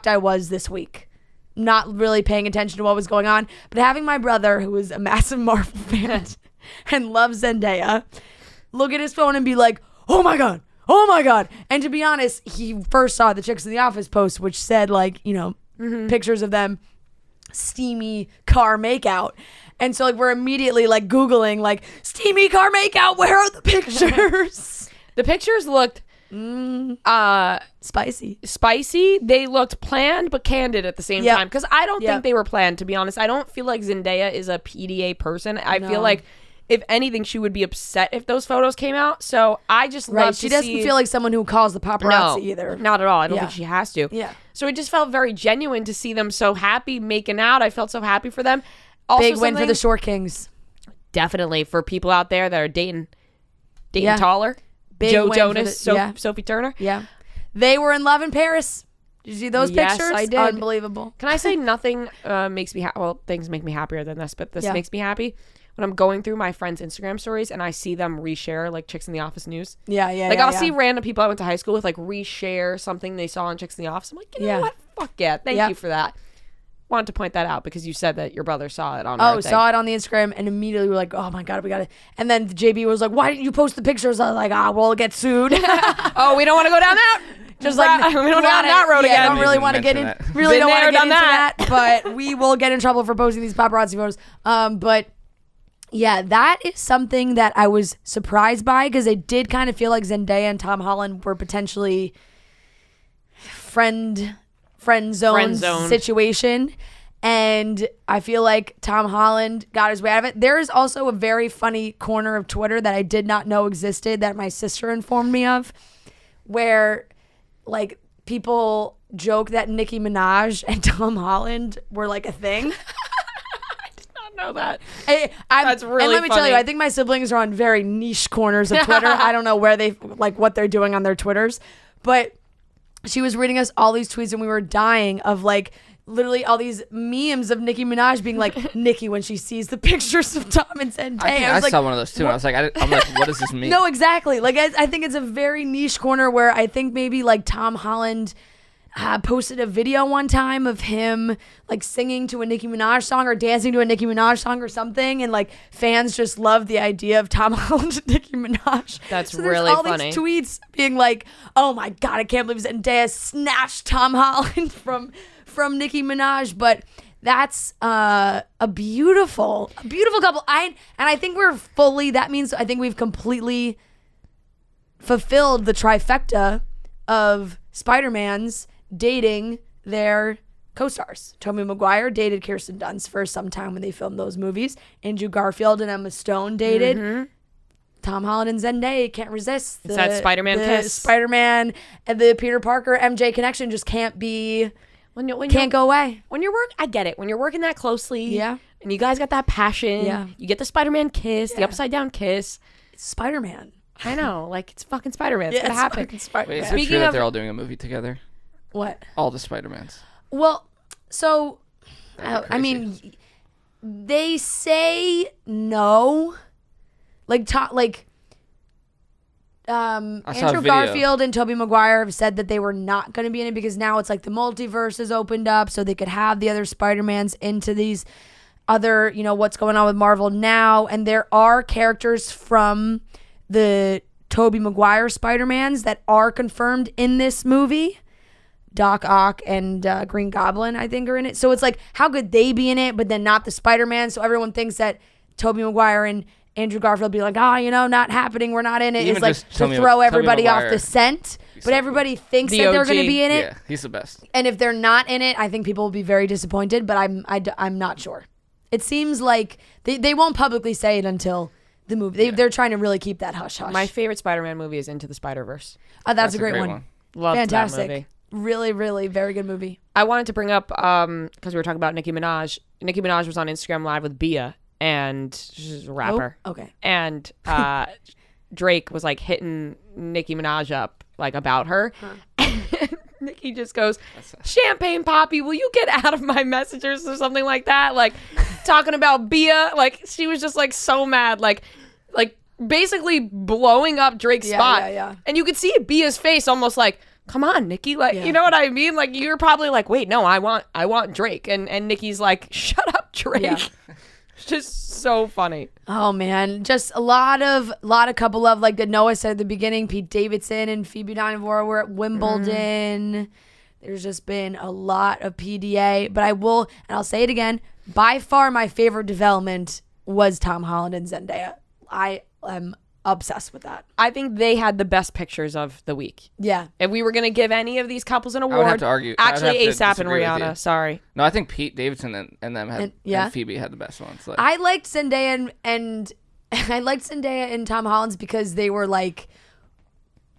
I was this week. Not really paying attention to what was going on, but having my brother, who is a massive Marvel fan and loves Zendaya, look at his phone and be like, oh my God. And to be honest, he first saw the Chicks in the Office post, which said like, you know, pictures of them steamy car makeout. And so like we're immediately like Googling like steamy car makeout. Where are the pictures? The pictures looked spicy. They looked planned but candid at the same time, because I don't think they were planned, to be honest. I don't feel like Zendaya is a PDA person. I feel like if anything, she would be upset if those photos came out. So I just love to see... She doesn't feel like someone who calls the paparazzi either. Not at all. I don't think she has to. Yeah. So it just felt very genuine to see them so happy making out. I felt so happy for them. Also, big win for the Short Kings. Definitely. For people out there that are dating taller. Big Joe win Jonas, Sophie Turner. Yeah. They were in love in Paris. Did you see those pictures? Yes, I did. Unbelievable. Can I say nothing makes me happy? Well, things make me happier than this, but this makes me happy. When I'm going through my friends' Instagram stories and I see them reshare like Chicks in the Office news. Yeah. Like I'll see random people I went to high school with like reshare something they saw on Chicks in the Office. I'm like, you know what? Fuck yeah. Thank you for that. wanted to point that out because you said that your brother saw it on our thing. Saw it on the Instagram and immediately we were like, oh my God, we got it. And then JB was like, why didn't you post the pictures? I was like, we'll get sued. Oh, we don't want to go down that. Just like we don't go down that road again. I don't really want to get in. Really don't want to get into that. But we will get in trouble for posting these paparazzi photos. But yeah, that is something that I was surprised by because I did kind of feel like Zendaya and Tom Holland were potentially friend zone situation. And I feel like Tom Holland got his way out of it. There is also a very funny corner of Twitter that I did not know existed that my sister informed me of, where like people joke that Nicki Minaj and Tom Holland were like a thing. I did not know that. That's really And let me funny. tell you, I think my siblings are on very niche corners of Twitter. I don't know where they like what they're doing on their Twitters, but she was reading us all these tweets and we were dying of like literally all these memes of Nicki Minaj being like, Nicki when she sees the pictures of Tom and Zendaya. I saw one of those too. And I was like, I'm like, what does this mean? No, exactly. Like I think it's a very niche corner where I think maybe like Tom Holland posted a video one time of him like singing to a Nicki Minaj song or dancing to a Nicki Minaj song or something, and like fans just love the idea of Tom Holland and Nicki Minaj. That's so there's really all funny. These tweets being like, "Oh my God, I can't believe Zendaya snatched Tom Holland from Nicki Minaj," but that's a beautiful couple. I think we're fully. That means I think we've completely fulfilled the trifecta of Spider-Mans dating their co-stars. Tobey Maguire dated Kirsten Dunst for some time when they filmed those movies. Andrew Garfield and Emma Stone dated. Mm-hmm. Tom Holland and Zendaya can't resist. It's that Spider-Man kiss. Spider-Man and the Peter Parker MJ connection just can't be. Can't go away. When you're I get it. When you're working that closely, yeah, and you guys got that passion, yeah, you get the Spider-Man kiss, the upside down kiss. It's Spider-Man. I know, like it's fucking Spider-Man. It's Yeah, gonna happen. Wait, is Spider-Man. it true Speaking that of- they're all doing a movie together? What? All the Spider-Mans. Well, so That'd be I crazy. mean, they say no. I saw a Andrew video. Garfield and Tobey Maguire have said that they were not going to be in it because now it's like the multiverse is opened up so they could have the other Spider-Mans into these other, what's going on with Marvel now. And there are characters from the Tobey Maguire Spider-Mans that are confirmed in this movie. Doc Ock and Green Goblin, I think, are in it. So it's like, how could they be in it, but then not the Spider-Man? So everyone thinks that Tobey Maguire and Andrew Garfield be like, not happening. We're not in it. Even It's like just to Tobey throw everybody off Maguire. the scent. He's But so everybody thinks The that they're going to OG. be in it. Yeah, he's the best. And if they're not in it, I think people will be very disappointed. But I'm not sure. It seems like they won't publicly say it until the movie. They're trying to really keep that hush hush. My favorite Spider-Man movie is Into the Spider-Verse. That's a great one. Loved Fantastic. that movie. Really, really very good movie. I wanted to bring up because we were talking about Nicki Minaj. Nicki Minaj was on Instagram Live with Bia, and she's a rapper. Oh, okay. And Drake was like hitting Nicki Minaj up like about her. And Nicki just goes, "Champagne Poppy, will you get out of my messages?" or something like that. Like talking about Bia. Like she was just like so mad. Like basically blowing up Drake's spot. Yeah. And you could see Bia's face almost like, come on, Nicki. Like, you know what I mean? Like, you're probably like, wait, no, I want Drake. And Nicki's like, shut up, Drake. Yeah. It's just so funny. Oh man, just a lot of couple love. Like Noah said at the beginning, Pete Davidson and Phoebe Dynevor were at Wimbledon. There's just been a lot of PDA. But I'll say it again, by far my favorite development was Tom Holland and Zendaya. I am obsessed with that. I think they had the best pictures of the week. Yeah. If we were going to give any of these couples an award, would have to argue. I would actually have to ASAP and disagree with you. Rihanna. Sorry. No, I think Pete Davidson and them had and Phoebe had the best ones. Like, I liked Zendaya and I liked Zendaya and Tom Holland's because they were like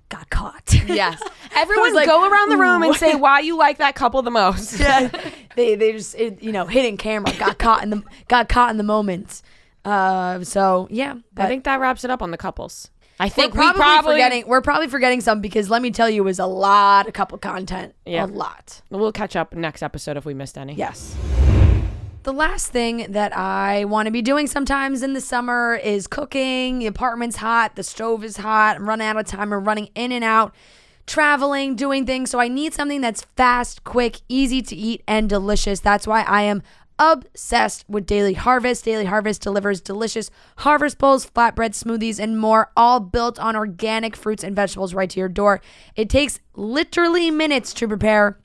got caught. Yes. Everyone like, go around the room ooh. and say why you like that couple the most. Yeah. They just hidden camera got caught in the moment. So yeah, I think that wraps it up on the couples. I we're think we're probably forgetting some because let me tell you, it was a lot of couple content. Yeah. A lot. We'll catch up next episode if we missed any. Yes. The last thing that I want to be doing sometimes in the summer is cooking. The apartment's hot. The stove is hot. I'm running out of time. I'm running in and out traveling, doing things. So I need something that's fast, quick, easy to eat, and delicious. That's why I am obsessed with Daily Harvest. Daily Harvest delivers delicious harvest bowls, flatbread, smoothies, and more, all built on organic fruits and vegetables right to your door. It takes literally minutes to prepare,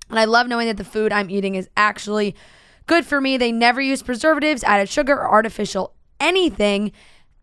and I love knowing that the food I'm eating is actually good for me. They never use preservatives, added sugar, or artificial anything.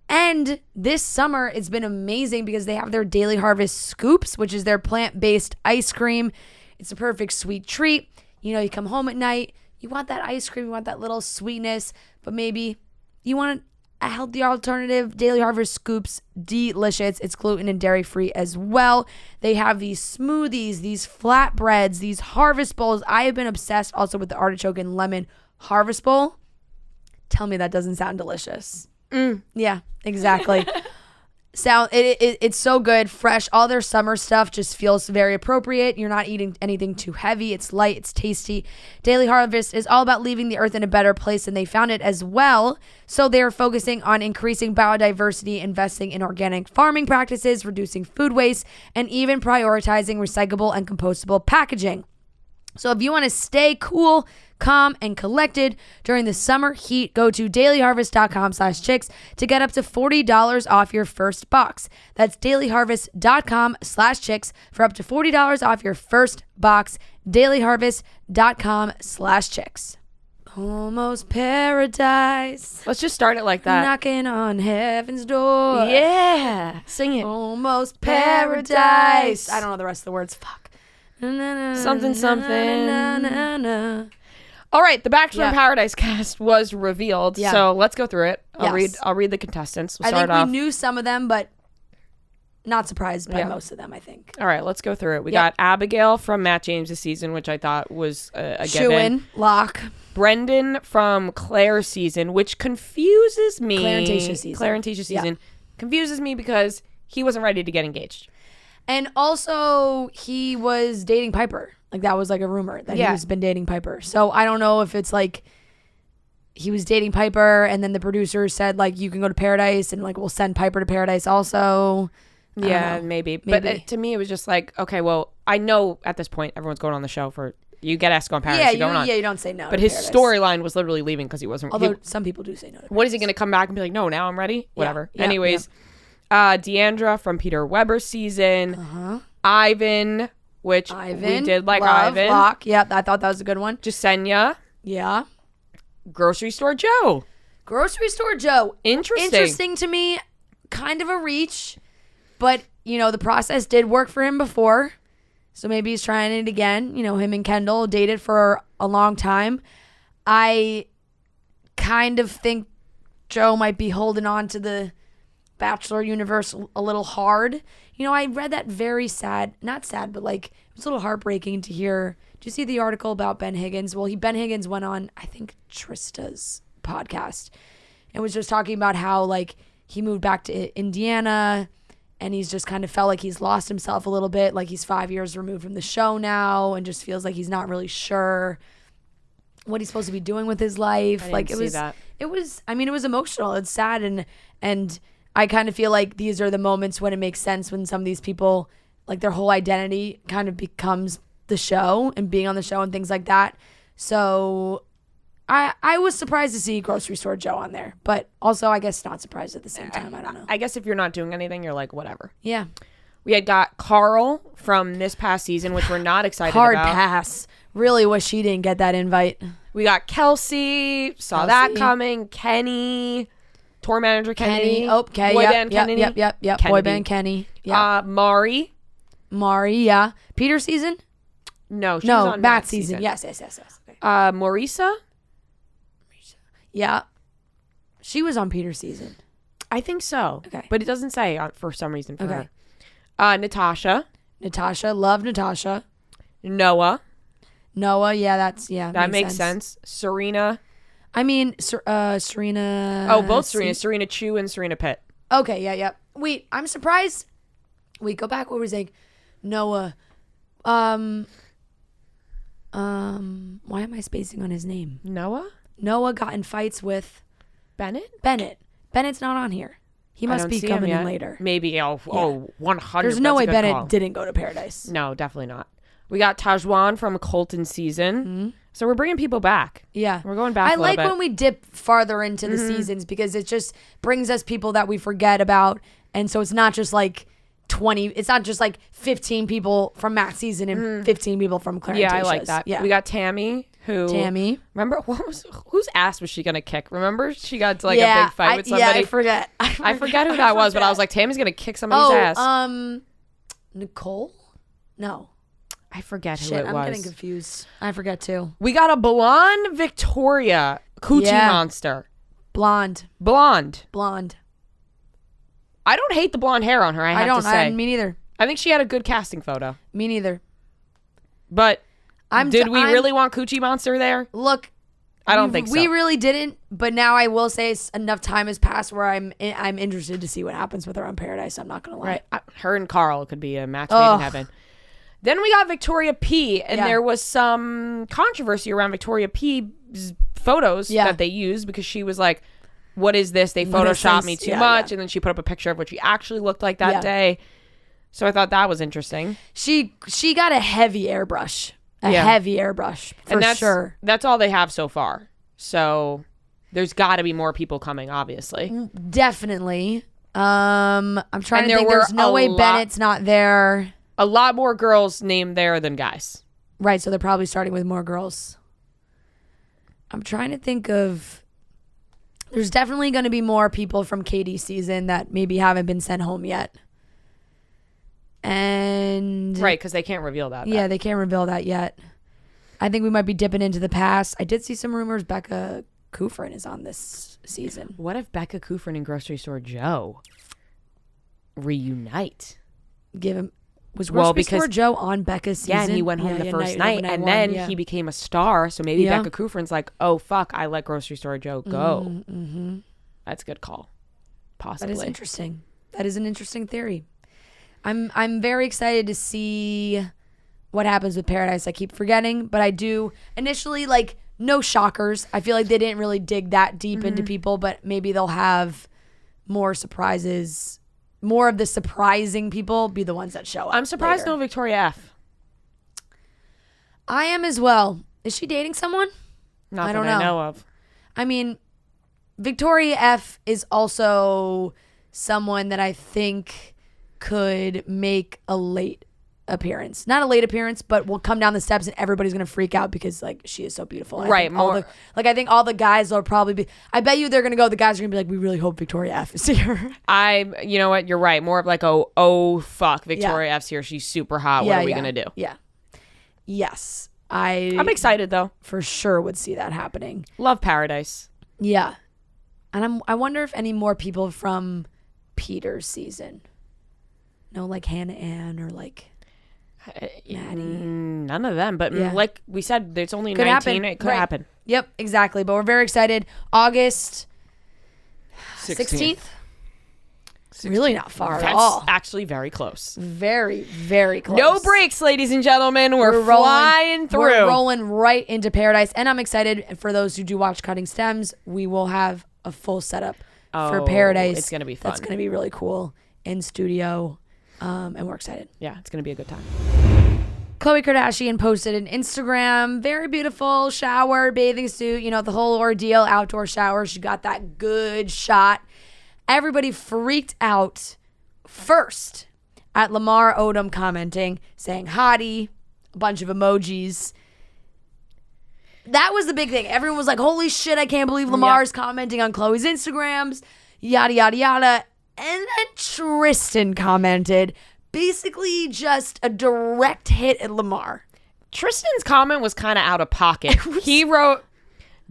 And this summer, it's been amazing because they have their Daily Harvest Scoops, which is their plant-based ice cream. It's a perfect sweet treat. You know, you come home at night, you want that ice cream, you want that little sweetness, but maybe you want a healthy alternative. Daily Harvest Scoops, delicious. It's gluten and dairy free as well. They have these smoothies, these flatbreads, these harvest bowls. I have been obsessed also with the artichoke and lemon harvest bowl. Tell me that doesn't sound delicious. Yeah, exactly. It's so good, fresh. All their summer stuff just feels very appropriate. You're not eating anything too heavy. It's light, it's tasty. Daily Harvest is all about leaving the earth in a better place than they found it as well. So they're focusing on increasing biodiversity, investing in organic farming practices, reducing food waste, and even prioritizing recyclable and compostable packaging. So if you want to stay cool, calm, and collected during the summer heat, go to dailyharvest.com/chicks to get up to $40 off your first box. That's dailyharvest.com/chicks for up to $40 off your first box. dailyharvest.com/chicks. Almost paradise. Let's just start it like that. Knocking on heaven's door. Yeah. Sing it. Almost paradise. I don't know the rest of the words. Fuck. Something. All right, the Bachelor in Paradise cast was revealed, so let's go through it. I'll read the contestants. We'll start off. We knew some of them, but not surprised by most of them, I think. All right, let's go through it. We got Abigail from Matt James' season, which I thought was a given. Lock. Brendan from Claire's season, which confuses me. Claire and Tasha's season. Confuses me because he wasn't ready to get engaged. And also, he was dating Piper. Like, that was like a rumor that he's been dating Piper. So I don't know if it's like he was dating Piper and then the producer said, like, you can go to Paradise and, like, we'll send Piper to Paradise also. Yeah, maybe. But to me, it was just like, okay, well, I know at this point everyone's going on the show for, you get asked to go on Paradise. Yeah, you don't say no. But his storyline was literally leaving because he wasn't. Although some people do say no. What is he going to come back and be like, no, now I'm ready? Whatever. Yeah, anyways. Yeah. Deandra from Peter Weber's season. Ivan, which we did like Ivan. Lock. Yep, I thought that was a good one. Jasenia. Yeah. Grocery Store Joe. Interesting to me. Kind of a reach. But, you know, the process did work for him before. So maybe he's trying it again. You know, him and Kendall dated for a long time. I kind of think Joe might be holding on to the Bachelor universe a little hard. You know, I read that very sad, not sad, but like it was a little heartbreaking to hear. Did you see the article about Ben Higgins? Well, Ben Higgins went on, I think, Trista's podcast and was just talking about how like he moved back to Indiana and he's just kind of felt like he's lost himself a little bit. Like he's 5 years removed from the show now and just feels like he's not really sure what he's supposed to be doing with his life. It was emotional. It's sad and I kind of feel like these are the moments when it makes sense when some of these people, like their whole identity kind of becomes the show and being on the show and things like that. So I was surprised to see Grocery Store Joe on there, but also I guess not surprised at the same time. I don't know. I guess if you're not doing anything, you're like, whatever. Yeah. We had got Carl from this past season, which we're not excited Hard about. pass. Really wish she didn't get that invite. We got Kelsey. Saw that coming. Kenny. Tour manager Kenny. Okay. Boy band Kenny. Kennedy. Yep. Boy band Kenny. Yeah. Mari, yeah. Peter season? No, she was on Matt's season. Yes. Okay. Marisa? Yeah. She was on Peter's season. I think so. Okay. But it doesn't say for some reason for her. Natasha. Love Natasha. Noah, yeah, that makes sense. Serena. I mean, Serena. Oh, both Serena. Serena Chu and Serena Pitt. Okay, yeah. Wait, I'm surprised. Wait, go back. What was like? Noah. Why am I spacing on his name? Noah got in fights with Bennett. Bennett's not on here. He must be coming in later. Maybe. Oh, 100. There's no way Bennett call. didn't go to Paradise. No, definitely not. We got Tajwan from Colton season. Mm-hmm. So we're bringing people back. Yeah. We're going back a little bit. I like when we dip farther into the seasons because it just brings us people that we forget about. And so it's not just like 20, it's not just like 15 people from Matt's season and 15 people from Claire. Yeah, I like that. Yeah. We got Tammy, remember whose ass was she gonna kick? Remember she got to like a big fight with somebody? Yeah, I forget. I forget who that was, but I was like, Tammy's gonna kick somebody's ass. Nicole? No. I forget who it was. I'm getting confused. I forget too. We got a blonde Victoria coochie monster. Blonde. I don't hate the blonde hair on her. I have to say. Me neither. I think she had a good casting photo. Me neither. But did we really want Coochie Monster there? Look, I don't think so. We really didn't. But now I will say enough time has passed where I'm interested to see what happens with her on Paradise. I'm not gonna lie. Right. Her and Carl could be a match made in heaven. Then we got Victoria P, and there was some controversy around Victoria P's photos that they used because she was like, what is this? They photoshopped me too much. And then she put up a picture of what she actually looked like that day. So I thought that was interesting. She got a heavy airbrush. Heavy airbrush, for sure. That's all they have so far. So there's got to be more people coming, obviously. Definitely. I'm trying to think. There's no way Bennett's not there. A lot more girls named there than guys. Right, so they're probably starting with more girls. I'm trying to think of... There's definitely going to be more people from Katie's season that maybe haven't been sent home yet. And... Right, because they can't reveal that. Yeah, they can't reveal that yet. I think we might be dipping into the past. I did see some rumors Becca Kufrin is on this season. What if Becca Kufrin and Grocery Store Joe reunite? Was Grocery Store Joe on Becca's season? Yeah, and he went home the first night, and then he became a star. So maybe Becca Kufrin's like, oh, fuck, I let Grocery Store Joe go. Mm-hmm. That's a good call. Possibly. That is interesting. That is an interesting theory. I'm very excited to see what happens with Paradise. I keep forgetting, but I do. Initially, like, no shockers. I feel like they didn't really dig that deep into people, but maybe they'll have more surprises. More of the surprising people be the ones that show up. I'm surprised no Victoria F. I am as well. Is she dating someone? Not that I know of. I mean, Victoria F is also someone that I think could make a late appearance. Not a late appearance, but will come down the steps and everybody's going to freak out because like she is so beautiful. Right. I think all the guys will probably be, I bet you they're going to go, the guys are going to be like, we really hope Victoria F is here. You know what? You're right. More of like, oh fuck, Victoria F's here. She's super hot. What are we going to do? Yeah. Yes. I'm excited though. For sure would see that happening. Love Paradise. Yeah. And I wonder if any more people from Peter's season. No, like Hannah Ann or like Maddie. None of them, but like we said, there's only 19. Happen. It could happen. Yep, exactly. But we're very excited. August 16th. Really not far at all. That's actually very close. Very, very close. No breaks, ladies and gentlemen. We're flying through. We're rolling right into Paradise. And I'm excited. For those who do watch Cutting Stems, we will have a full setup for Paradise. It's going to be fun. That's going to be really cool in studio. And we're excited. Yeah, it's going to be a good time. Khloe Kardashian posted an Instagram, very beautiful shower, bathing suit, the whole ordeal, outdoor shower. She got that good shot. Everybody freaked out first at Lamar Odom commenting, saying hottie, a bunch of emojis. That was the big thing. Everyone was like, holy shit, I can't believe Lamar's commenting on Khloe's Instagrams, yada, yada, yada. And then Tristan commented, basically just a direct hit at Lamar. Tristan's comment was kind of out of pocket. He wrote,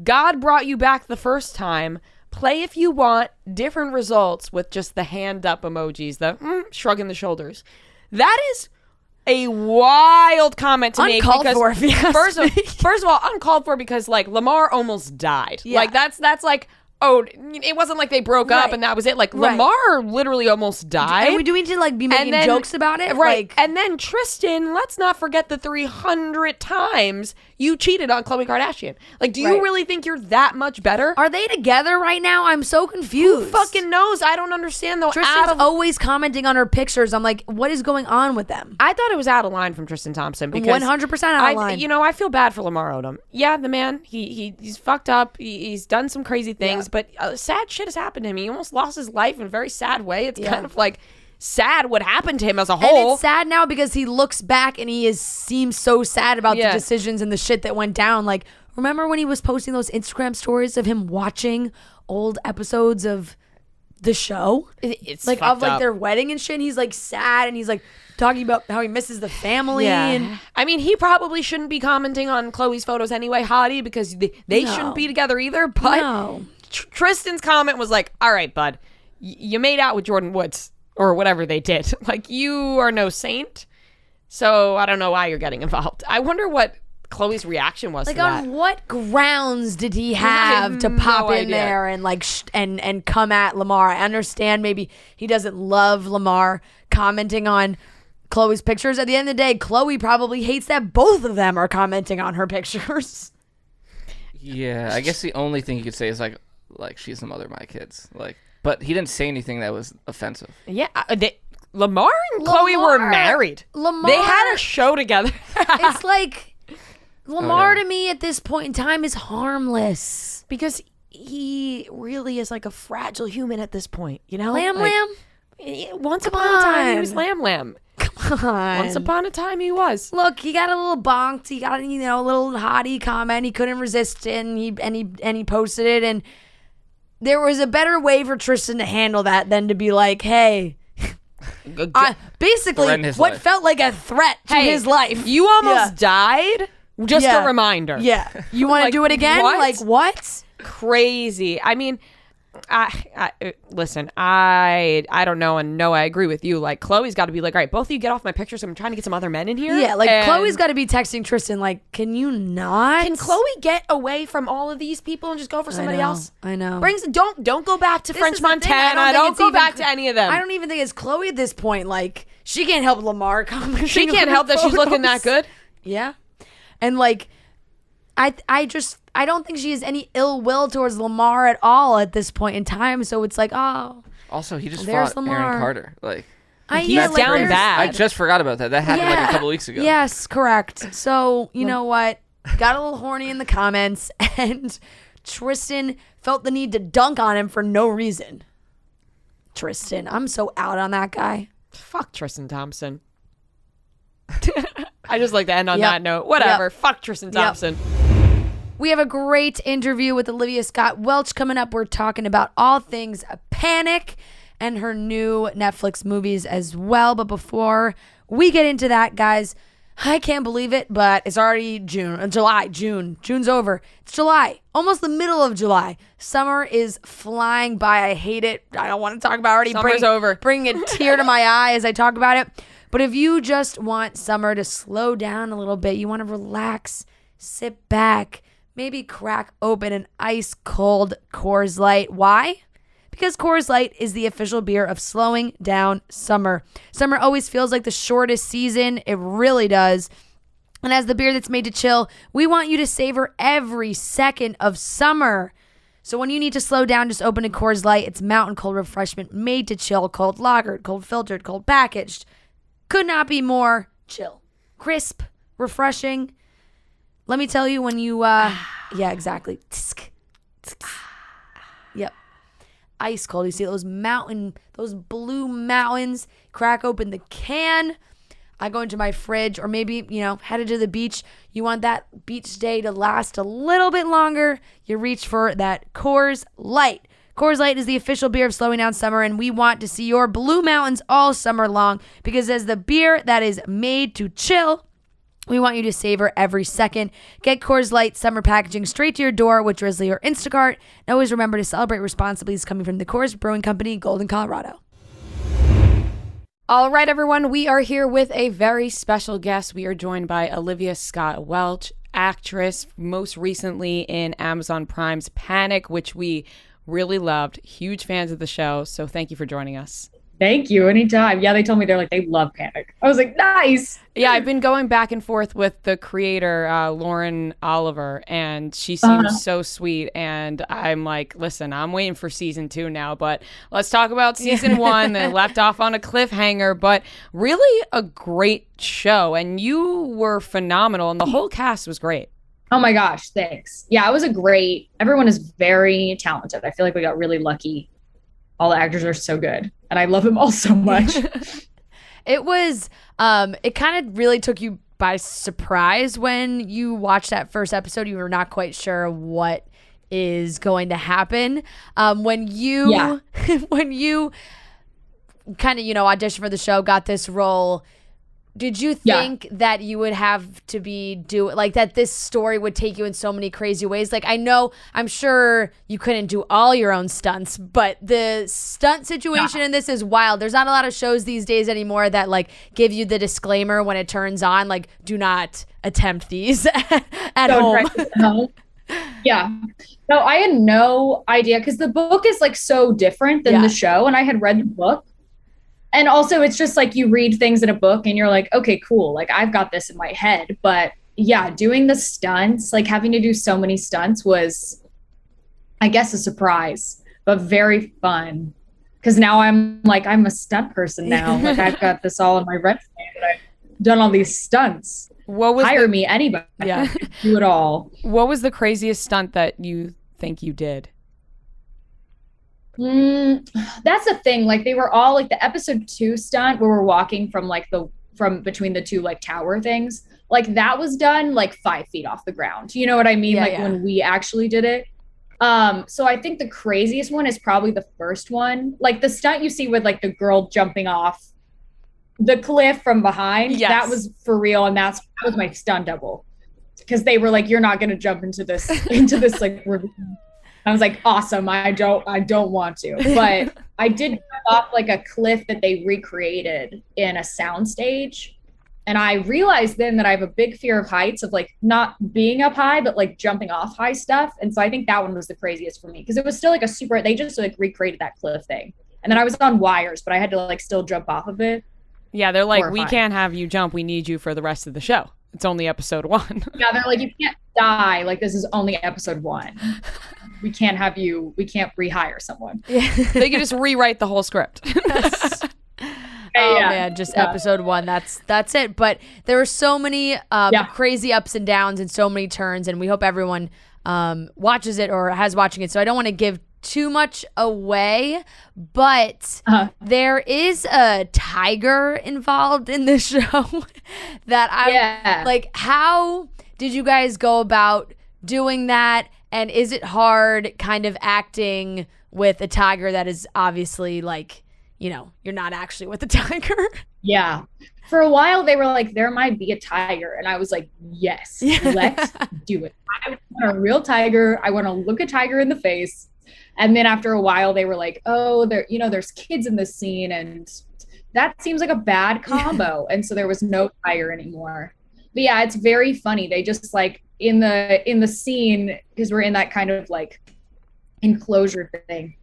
God brought you back the first time. Play if you want. Different results with just the hand up emojis, the shrugging the shoulders. That is a wild comment to make. Uncalled for, if you ask me. First of all, uncalled for because like Lamar almost died. Yeah. Like that's like oh, it wasn't like they broke up Right. and that was it. Like, Right. Lamar literally almost died. And do we need to like be making jokes about it? Right. Like, And then Tristan, let's not forget the 300 times you cheated on Khloe Kardashian. Like, do you Right. really think you're that much better? are they together right now? I'm so confused. Who fucking knows? I don't understand though. Tristan's always commenting on her pictures. I'm like, what is going on with them? I thought it was out of line from Tristan Thompson because 100% out of line. You know, I feel bad for Lamar Odom. Yeah, the man, he's fucked up. He's done some crazy things, but sad shit has happened to him. He almost lost his life in a very sad way. It's kind of like sad what happened to him as a whole. And it's sad now because he looks back and he seems so sad about the decisions and the shit that went down. Like, remember when he was posting those Instagram stories of him watching old episodes of the show? It's like fucked of like up. their wedding and shit. And he's like sad and he's like talking about how he misses the family. And I mean, he probably shouldn't be commenting on Khloe's photos anyway, Hottie, because they shouldn't be together either. But No. Tristan's comment was like, all right, bud, you made out with Jordan Woods or whatever they did. Like, you are no saint. So I don't know why you're getting involved. I wonder what Khloe's reaction was Like, to that. on what grounds did he have to pop no in idea. there and like and come at Lamar? I understand maybe he doesn't love Lamar commenting on Khloe's pictures. At the end of the day, Khloe probably hates that both of them are commenting on her pictures. Yeah, I guess the only thing he could say is like she's the mother of my kids. Like, but he didn't say anything that was offensive. Yeah, Lamar and Khloe were married. Lamar, They had a show together. it's like Lamar yeah. to me at this point in time is harmless. Because he really is like a fragile human at this point, you know? Lamb Like, Lamb? Once upon a time, he was on. Lamb. Come on. Once upon a time, he was. Look, he got a little bonked. He got a little hottie comment. He couldn't resist it, and he posted it. And there was a better way for Tristan to handle that than to be like, "Hey," basically Threaten his what life. felt like a threat to his life. You almost died. Just Yeah. a reminder. Yeah, you want to Like, do it again? what? Like what? Crazy. I mean, listen, I don't know, and no, I agree with you. Like, Khloe's got to be like, all right, both of you get off my pictures. I'm trying to get some other men in here. Yeah, like And Chloe's got to be texting Tristan, like, can you not? Can Khloe get away from all of these people and just go for somebody else? I know. Don't go back to This French is the thing, Montana. think Don't it's go even- back to any of them. I don't even think it's Chloe at this point. Like, she can't help Lamar commenting. She can't on help that she's looking that photos. good. Yeah. And like, I don't think she has any ill will towards Lamar at all at this point in time. So it's like, oh, Also, he just There's fought Lamar. Aaron Carter. Like, He's down there's- bad. I just forgot about that. That happened like a couple weeks ago. Yes, correct. So, you know what? Got a little horny in the comments, and Tristan felt the need to dunk on him for no reason. Tristan, I'm so out on that guy. Fuck Tristan Thompson. I just like to end on Yep. that note. Whatever. Yep. Fuck Tristan Thompson. We have a great interview with Olivia Scott Welch coming up. We're talking about all things Panic and her new Netflix movies as well. But before we get into that, guys, I can't believe it, but it's already June. June's over. It's July, almost the middle of July. Summer is flying by. I hate it. I don't want to talk about it already. Summer's over. Bring a tear to my eye as I talk about it. But if you just want summer to slow down a little bit, you want to relax, sit back, maybe crack open an ice cold Coors Light. Why? Because Coors Light is the official beer of slowing down summer. Summer always feels like the shortest season. It really does. And as the beer that's made to chill, we want you to savor every second of summer. So when you need to slow down, just open a Coors Light. It's mountain cold refreshment made to chill, cold lagered, cold filtered, cold packaged. Could not be more chill, crisp, refreshing. Let me tell you when you, yeah, exactly. Yep. Ice cold. You see those blue mountains, crack open the can. I go into my fridge or maybe, headed to the beach. You want that beach day to last a little bit longer. You reach for that Coors Light. Coors Light is the official beer of slowing down summer, and we want to see your blue mountains all summer long because as the beer that is made to chill, we want you to savor every second. Get Coors Light summer packaging straight to your door with Drizly or Instacart. And always remember to celebrate responsibly. It's coming from the Coors Brewing Company, Golden, Colorado. All right, everyone. We are here with a very special guest. We are joined by Olivia Scott Welch, actress, most recently in Amazon Prime's Panic, which we Really loved. Huge fans of the show. So thank you for joining us. Thank you. Anytime. Yeah, they told me they're like, they love Panic. I was like, nice. Yeah, I've been going back and forth with the creator, Lauren Oliver, and she seems so sweet. And I'm like, listen, I'm waiting for season 2 now, but let's talk about season 1 that left off on a cliffhanger, but really a great show. And you were phenomenal, and the whole cast was great. Oh my gosh, thanks. Yeah, it was everyone is very talented. I feel like we got really lucky. All the actors are so good, and I love them all so much. It was, it kind of really took you by surprise when you watched that first episode. You were not quite sure what is going to happen. When you kind of, auditioned for the show, got this role, did you think that you would have to that this story would take you in so many crazy ways? Like, I'm sure you couldn't do all your own stunts, but the stunt situation in this is wild. There's not a lot of shows these days anymore that like give you the disclaimer when it turns on, like, do not attempt these at home. Yeah. No, I had no idea because the book is like so different than the show, and I had read the book. And also, it's just like you read things in a book and you're like, okay, cool. Like, I've got this in my head. But yeah, doing the stunts, like having to do so many stunts was, I guess, a surprise, but very fun. Because now I'm a stunt person now. Like, I've got this all in my resume. I've done all these stunts. Hire me, anybody. Yeah. Do it all. What was the craziest stunt that you think you did? That's the thing. Like, they were all like the episode 2 stunt where we're walking from between the 2 like tower things. Like, that was done like 5 feet off the ground. You know what I mean? When we actually did it. So I think the craziest one is probably the first one. Like the stunt you see with like the girl jumping off the cliff from behind. Yes. That was for real. And that was my stunt double. Because they were like, you're not going to jump into this like ravine. I was like, awesome. I don't want to, but I did jump off like a cliff that they recreated in a soundstage. And I realized then that I have a big fear of heights, of like not being up high, but like jumping off high stuff. And so I think that one was the craziest for me because it was still like they just like recreated that cliff thing. And then I was on wires, but I had to like still jump off of it. Yeah. They're like, we can't have you jump. We need you for the rest of the show. It's only episode 1. Yeah. They're like, you can't die. Like, this is only episode 1. We can't rehire someone. Yeah. They can just rewrite the whole script. Man, just episode 1. That's it. But there were so many crazy ups and downs and so many turns, and we hope everyone watches it or has watching it. So I don't want to give too much away, but there is a tiger involved in this show that like, how did you guys go about doing that? And is it hard kind of acting with a tiger that is obviously like, you're not actually with the tiger? Yeah. For a while, they were like, there might be a tiger. And I was like, yes, let's do it. I want a real tiger. I want to look a tiger in the face. And then after a while, they were like, oh, there's kids in this scene. And that seems like a bad combo. And so there was no tiger anymore. But yeah, it's very funny. They just like in the scene, because we're in that kind of like enclosure thing,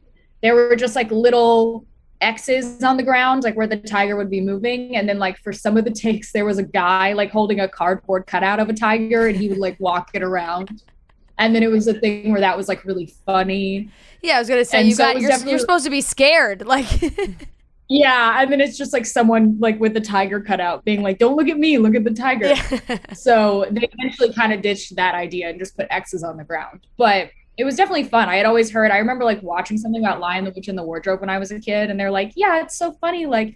there were just like little X's on the ground, like where the tiger would be moving. And then like for some of the takes, there was a guy like holding a cardboard cutout of a tiger and he would like walk it around. And then it was a thing where that was like really funny. Yeah, I was gonna say, you're supposed to be scared. Like yeah, and then it's just like someone like with the tiger cutout being like, don't look at me, look at the tiger. Yeah. So they eventually kind of ditched that idea and just put X's on the ground. But it was definitely fun. I remember like watching something about Lion, the Witch, and the Wardrobe when I was a kid, and they're like, yeah, it's so funny. Like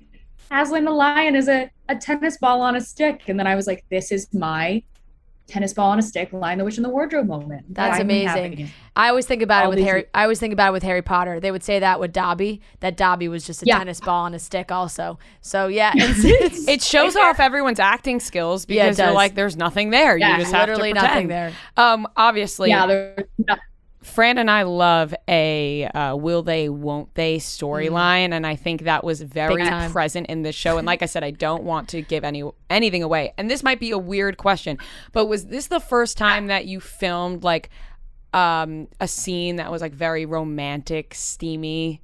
Aslan the lion is a tennis ball on a stick. And then I was like, this is my tennis ball on a stick, Lion, the Witch, and the Wardrobe moment. That's amazing. I always think about it with Harry. I always think about it with Harry Potter. They would say that with Dobby, that Dobby was just a tennis ball on a stick also. So yeah, it shows off everyone's acting skills because you're like, there's nothing there. You just have to pretend. Nothing there. Obviously. Yeah. Fran and I love a will they, won't they storyline, and I think that was very present in this show. And like I said, I don't want to give anything away. And this might be a weird question, but was this the first time that you filmed like a scene that was like very romantic, steamy?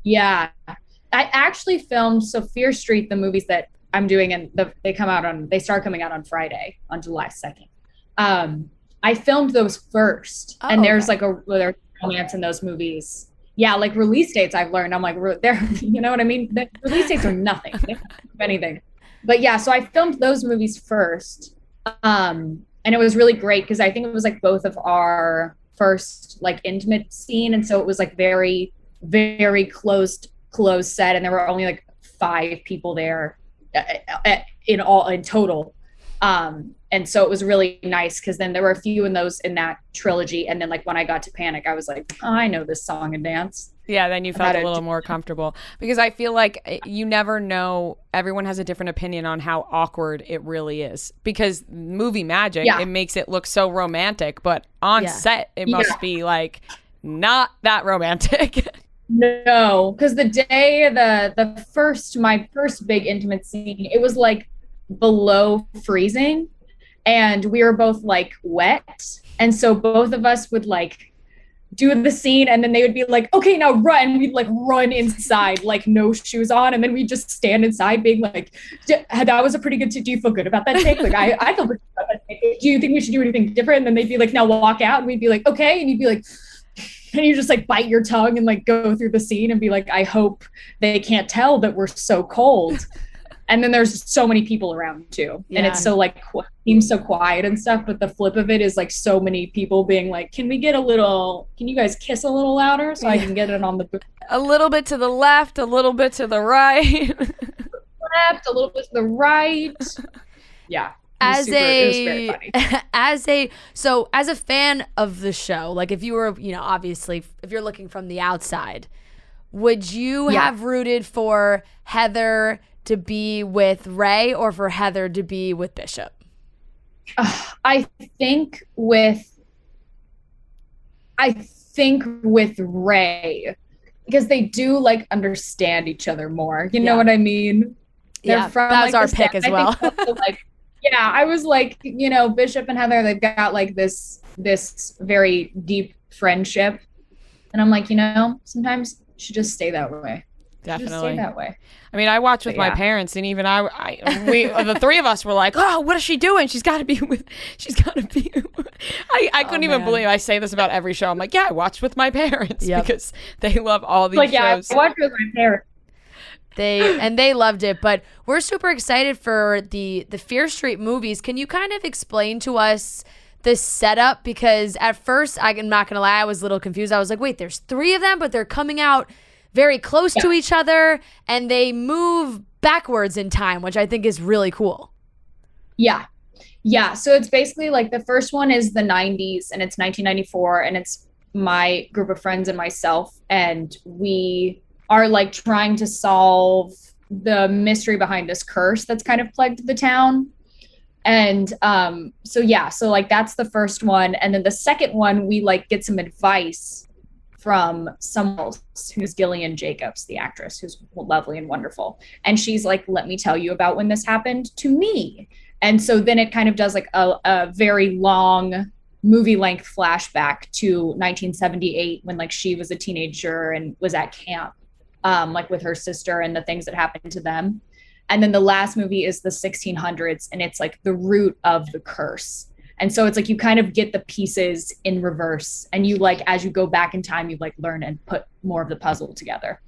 Yeah. I actually filmed Fear Street, the movies that I'm doing, and they start coming out on Friday, on July 2nd. I filmed those first, and there's like there's romance in those movies. Yeah, like release dates I've learned. I'm like, they're, you know what I mean? The release dates are nothing, they don't have anything. But yeah, so I filmed those movies first. And it was really great because I think it was like both of our first like intimate scene. And so it was like very, very closed set. And there were only like 5 people there in total. And so it was really nice because then there were a few in that trilogy. And then like when I got to Panic, I was like, oh, I know this song and dance. Yeah, then you felt a little more comfortable because I feel like you never know. Everyone has a different opinion on how awkward it really is because movie magic, it makes it look so romantic, but on set, it must be like not that romantic. No, because the day, my first big intimate scene, it was like below freezing and we were both like wet. And so both of us would like do the scene and then they would be like, okay, now run. We'd like run inside, like no shoes on. And then we'd just stand inside being like, that was a pretty good, do you feel good about that take? Like, I feel good about that take. Do you think we should do anything different? And then they'd be like, now walk out. And we'd be like, okay. And you'd be like, and you just like bite your tongue and like go through the scene and be like, I hope they can't tell that we're so cold. And then there's so many people around too. Yeah. And it's so like, seems so quiet and stuff. But the flip of it is like so many people being like, can you guys kiss a little louder so I can get it on the booth? A little bit to the left, a little bit to the right. Left, a little bit to the right. Yeah. As a fan of the show, like if you were, obviously if you're looking from the outside, would you have rooted for Heather to be with Ray or for Heather to be with Bishop? I think with Ray, because they do like understand each other more. You know what I mean? That was our pick as well. I was like, Bishop and Heather, they've got like this very deep friendship. And I'm like, sometimes you should just stay that way. Definitely. Just stay that way. I mean, I watched with my parents, and even we the 3 of us were like, "Oh, what is she doing? She's got to be with." I couldn't even believe I say this about every show. I'm like, yeah, I watched with my parents because they love all these shows. I watched with my parents. They loved it, but we're super excited for the Fear Street movies. Can you kind of explain to us the setup? Because at first, I'm not gonna lie, I was a little confused. I was like, wait, there's 3 of them, but they're coming out very close to each other, and they move backwards in time, which I think is really cool. Yeah. So it's basically like the first one is the 90s, and it's 1994, and it's my group of friends and myself, and we are like trying to solve the mystery behind this curse that's kind of plagued the town. And so like that's the first one, and then the second one we like get some advice from someone else, who's Gillian Jacobs, the actress, who's lovely and wonderful. And she's like, let me tell you about when this happened to me. And so then it kind of does like a very long movie length flashback to 1978 when like she was a teenager and was at camp, like with her sister and the things that happened to them. And then the last movie is the 1600s, and it's like the root of the curse. And so it's like you kind of get the pieces in reverse, and you like as you go back in time, you like learn and put more of the puzzle together.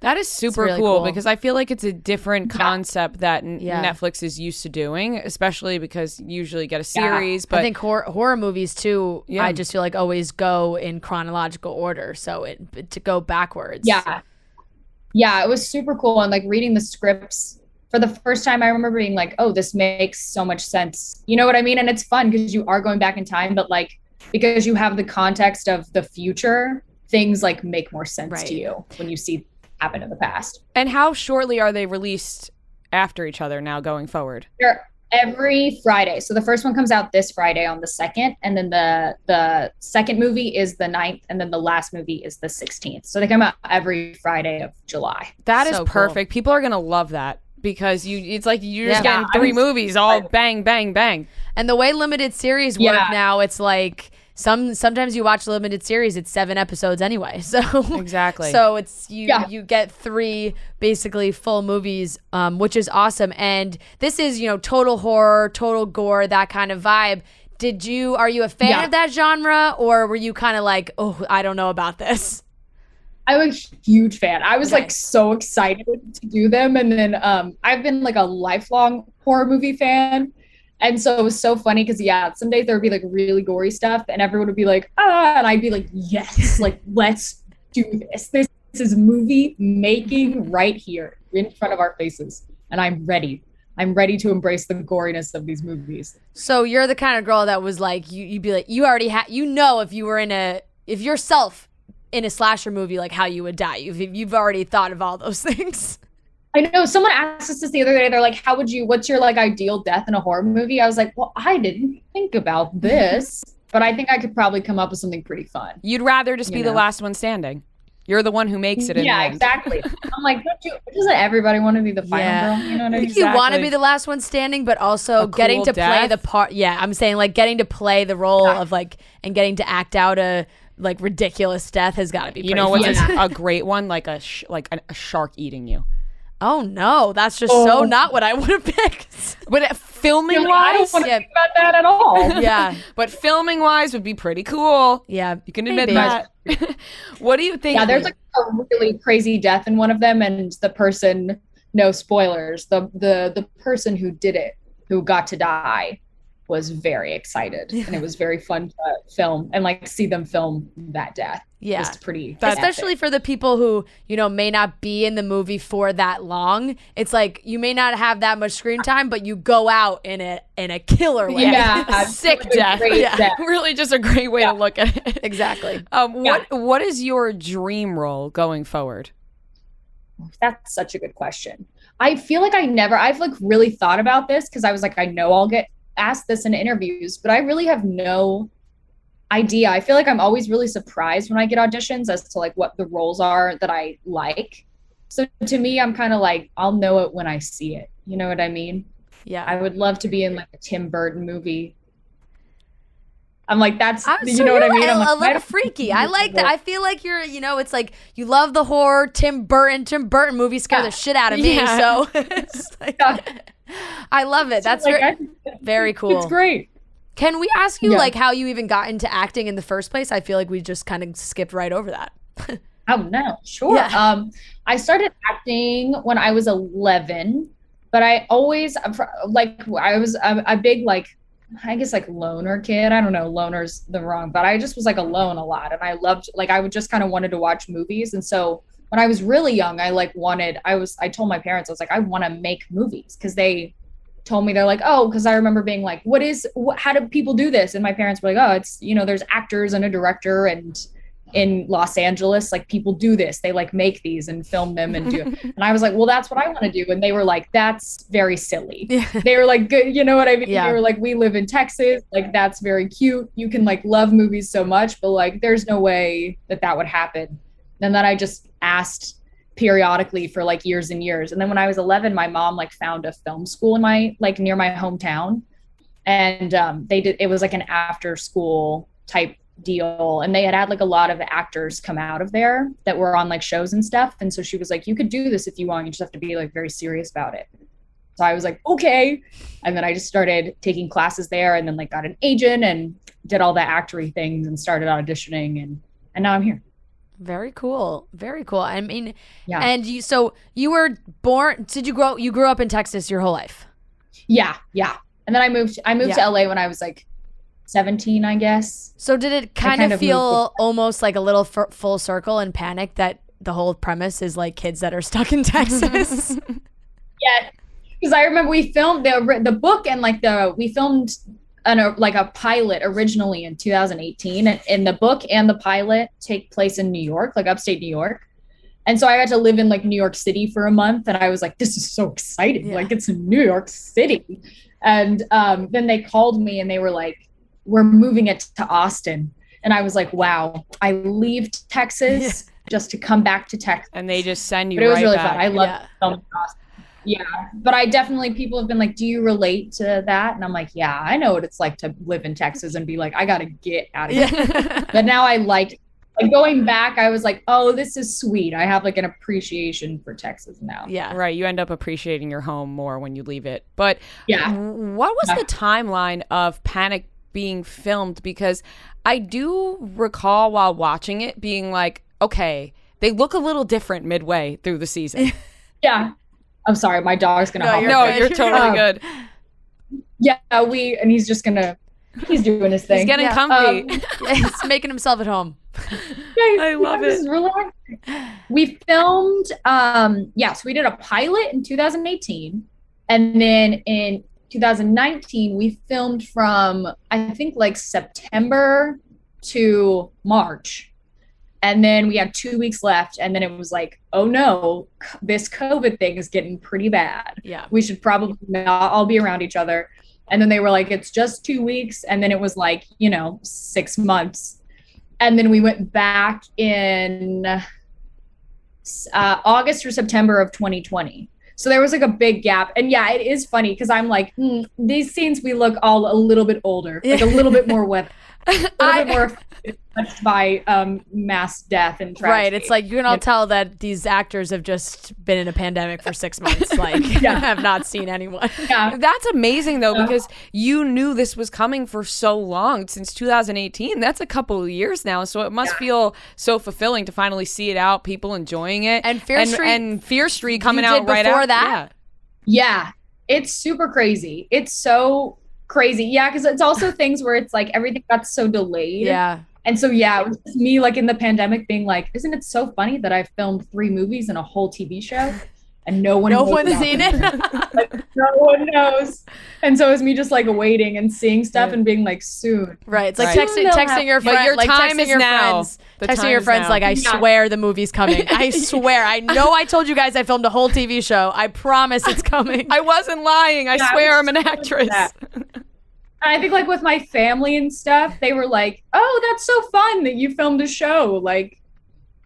That is super really cool because I feel like it's a different concept that Netflix is used to doing, especially because you usually get a series. But I think horror movies too, I just feel like always go in chronological order, so to go backwards. Yeah, it was super cool, and like reading the scripts for the first time, I remember being like, oh, this makes so much sense. You know what I mean? And it's fun because you are going back in time, but like, because you have the context of the future, things like make more sense to you when you see happen in the past. And how shortly are they released after each other now going forward? They're every Friday. So the first one comes out this Friday on the 2nd, and then the second movie is the 9th, and then the last movie is the 16th. So they come out every Friday of July. That is perfect. Cool. People are going to love that. Because it's like you're just getting 3 movies all bang, bang, bang. And the way limited series work now, it's like sometimes you watch a limited series, it's 7 episodes anyway. So Exactly. So it's you get 3 basically full movies, which is awesome. And this is, total horror, total gore, that kind of vibe. Are you a fan of that genre, or were you kind of like, oh, I don't know about this? I'm a huge fan. I was like so excited to do them. And then I've been like a lifelong horror movie fan. And so it was so funny because, some days there would be like really gory stuff and everyone would be like, and I'd be like, yes, like, let's do this. This is movie making right here in front of our faces. And I'm ready. I'm ready to embrace the goriness of these movies. So you're the kind of girl that was like, you'd be like, you already had, if you were if yourself in a slasher movie, like how you would die. You've already thought of all those things. I know someone asked us this the other day. They're like, what's your like ideal death in a horror movie? I was like, well, I didn't think about this, but I think I could probably come up with something pretty fun. You'd rather just be the last one standing. You're the one who makes it in the end. Exactly. I'm like, doesn't everybody want to be the final girl? You know what I mean? You want to be the last one standing, but also getting to play the part. Yeah, I'm saying like getting to play the role of like, and getting to act out a like ridiculous death has got to be pretty what's fun. a great one? Like a shark eating you. Oh no, that's just so not what I would have picked. But filming wise, I don't want to think about that at all. Yeah, but filming wise would be pretty cool. Yeah, you can admit that. What do you think? Yeah, there's like a really crazy death in one of them, and the person, no spoilers, the person who did it, who got to die, was very excited, and it was very fun to film and like see them film that death. Yeah, it's pretty, especially for the people who may not be in the movie for that long. It's like you may not have that much screen time, but you go out in a killer way. Yeah, sick death. Death. Really, just a great way to look at it. Exactly. What is your dream role going forward? That's such a good question. I feel like I've like really thought about this because I was like, I know I'll get asked this in interviews, but I really have no idea. I feel like I'm always really surprised when I get auditions as to like what the roles are that I like. So to me, I'm kind of like, I'll know it when I see it. You know what I mean? Yeah. I would love to be in like a Tim Burton movie. I'm like, that's, what I mean? I'm like, a little freaky. I like that. I feel like you're, it's like you love the horror. Tim Burton movies scare the shit out of me. Yeah. So it's like, I love it. That's like, very cool. It's great. Can we ask you like how you even got into acting in the first place? I feel like we just kind of skipped right over that. Oh no, sure. Yeah. I started acting when I was 11, but I always like I was a big like I guess like loner kid. I don't know, loner's the wrong, but I just was like alone a lot, and I loved like I would just kind of wanted to watch movies, and so when I was really young, I told my parents I was like I want to make movies because they told me, they're like, oh, because I remember being like, how do people do this? And my parents were like, oh, it's, there's actors and a director, and in Los Angeles, like people do this. They like make these and film them and do it. And I was like, well, that's what I want to do. And they were like, that's very silly. Yeah. They were like, good. You know what I mean? Yeah. They were like, we live in Texas. Like, that's very cute. You can like love movies so much, but like, there's no way that would happen. And then I just asked periodically for like years and years. And then when I was 11, my mom like found a film school in near my hometown. And it was like an after school type deal. And they had like a lot of actors come out of there that were on like shows and stuff. And so she was like, you could do this if you want, you just have to be like very serious about it. So I was like, okay. And then I just started taking classes there, and then like got an agent and did all the actory things and started auditioning, and now I'm here. Very cool. Very cool. I mean, yeah. And you were born, you grew up in Texas your whole life? Yeah. Yeah. And then I moved to LA when I was like 17, I guess. So did it kind of feel almost like a little full circle and panic that the whole premise is like kids that are stuck in Texas? Yeah. Because I remember we filmed the book and like we filmed a pilot originally in 2018, and the book and the pilot take place in New York, like upstate New York. And so I got to live in like New York City for a month, and I was like, this is so exciting. Yeah. Like it's in New York City. And then they called me and they were like, we're moving it to Austin. And I was like, wow, I leave Texas just to come back to Texas. And they just send you but it was right really back. fun. I love filming in Austin. Yeah, but I definitely, people have been like, do you relate to that? And I'm like, yeah, I know what it's like to live in Texas and be like, I gotta get out of here. But now I like going back, I was like, oh, this is sweet. I have like an appreciation for Texas now. Yeah. Right. You end up appreciating your home more when you leave it. But Yeah. what was the timeline of Panic being filmed? Because I do recall while watching it being like, okay, they look a little different midway through the season. Yeah. I'm sorry, my dog's gonna hop No, up. you're totally good. Yeah, and he's just gonna, he's doing his thing. He's getting comfy. He's making himself at home. I love it. Just relaxing. We filmed, so we did a pilot in 2018. And then in 2019, we filmed from, I think, like September to March. And then we had 2 weeks left. And then it was like, oh no, this COVID thing is getting pretty bad. Yeah. We should probably not all be around each other. And then they were like, it's just 2 weeks. And then it was like, 6 months. And then we went back in August or September of 2020. So there was like a big gap. And yeah, it is funny because I'm like, these scenes, we look all a little bit older, like a little bit more weather, a little bit more touched by mass death and tragedy. Right. It's like you can all tell that these actors have just been in a pandemic for 6 months. Like, have not seen anyone. Yeah. That's amazing, though, because you knew this was coming for so long, since 2018. That's a couple of years now. So it must feel so fulfilling to finally see it out, people enjoying it. And Fear Street coming out right before after that? Yeah. It's super crazy. It's so crazy. Yeah, because it's also things where it's like everything got so delayed. Yeah. And so, yeah, it was just me like in the pandemic being like, isn't it so funny that I've filmed 3 movies and a whole TV show and no one's seen it? No one knows. And so it's me just like waiting and seeing stuff and being like, soon. Right. It's like Right. texting your friend. But your like time texting is your now. friends. The Texting time your is friends now. like, I swear the movie's coming. I swear. I know I told you guys I filmed a whole TV show. I promise it's coming. I wasn't lying. I swear I'm an actress. I think like with my family and stuff, they were like, oh, that's so fun that you filmed a show. Like,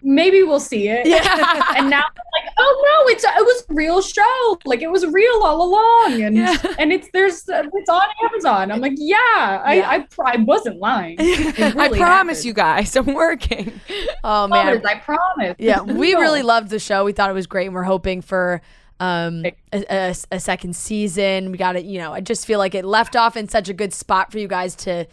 maybe we'll see it. Yeah. And now I'm like, oh no, it was a real show. Like it was real all along. And it's on Amazon. I'm like, I wasn't lying. I promise you guys, I'm working. Oh man. I promise. Yeah. We really loved the show. We thought it was great, and we're hoping for a second season. We got it. I just feel like it left off in such a good spot for you guys to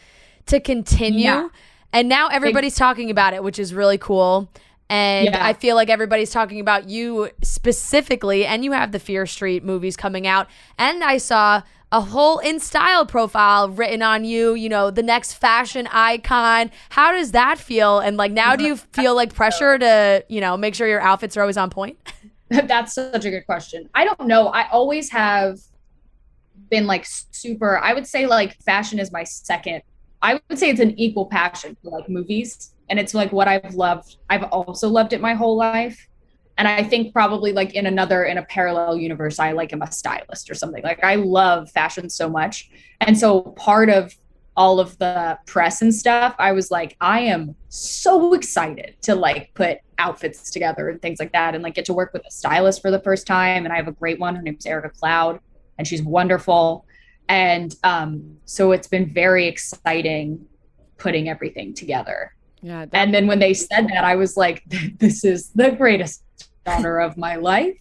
continue. Yeah. And now everybody's talking about it, which is really cool. And I feel like everybody's talking about you specifically, and you have the Fear Street movies coming out. And I saw a whole In Style profile written on you, the next fashion icon. How does that feel? And like, now do you feel like pressure to, make sure your outfits are always on point? That's such a good question. I don't know. I always have been like super, I would say like fashion is my second. I would say it's an equal passion for like movies. And it's like what I've loved. I've also loved it my whole life. And I think probably like in a parallel universe, I like am a stylist or something. Like I love fashion so much. And so part of all of the press and stuff, I was like, I am so excited to like put outfits together and things like that, and like get to work with a stylist for the first time. And I have a great one. Her name's Erica Cloud, and she's wonderful. And so it's been very exciting putting everything together. Yeah. And then when they said that, I was like, this is the greatest honor of my life.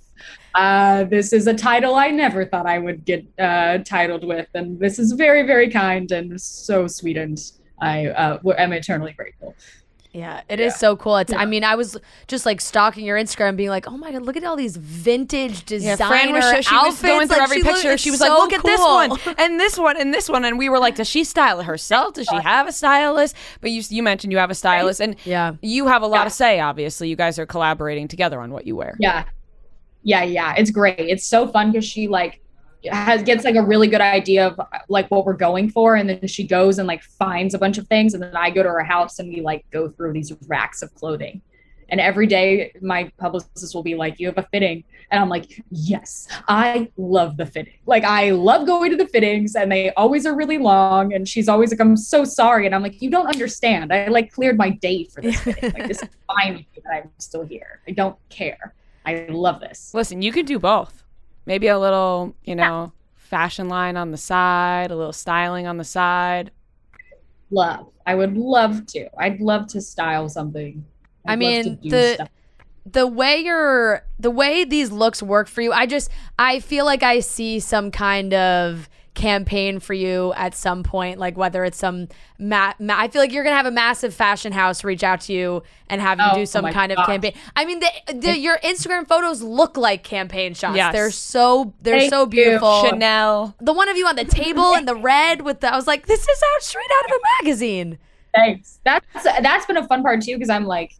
This is a title I never thought I would get titled with. And this is very, very kind and so sweet. And I am eternally grateful. Yeah, it is so cool. I mean, I was just like stalking your Instagram being like, oh my God, look at all these vintage designer Fran was outfits. she was going through every picture. She was like, look at this one and this one and this one. And we were like, does she style it herself? Does she have a stylist? But you mentioned you have a stylist, and you have a lot of say, obviously. You guys are collaborating together on what you wear. Yeah. It's great. It's so fun because she like gets like a really good idea of like what we're going for, and then she goes and like finds a bunch of things, and then I go to her house and we like go through these racks of clothing. And every day my publicist will be like, you have a fitting, and I'm like, yes, I love the fitting. Like I love going to the fittings, and they always are really long, and she's always like, I'm so sorry. And I'm like, you don't understand, I like cleared my day for this fitting. Like this is fine with me that I'm still here. I don't care. I love this. Listen, you can do both. Maybe a little, fashion line on the side, a little styling on the side. I would love to. I'd love to style something. I mean, the way these looks work for you, I feel like I see some kind of campaign for you at some point, like whether it's some I feel like you're gonna have a massive fashion house reach out to you and have you do some kind of campaign. I mean, your Instagram photos look like campaign shots. Yes. They're so beautiful. Chanel. The one of you on the table in the red I was like, this is out straight out of a magazine. Thanks. That's been a fun part too, because I'm like,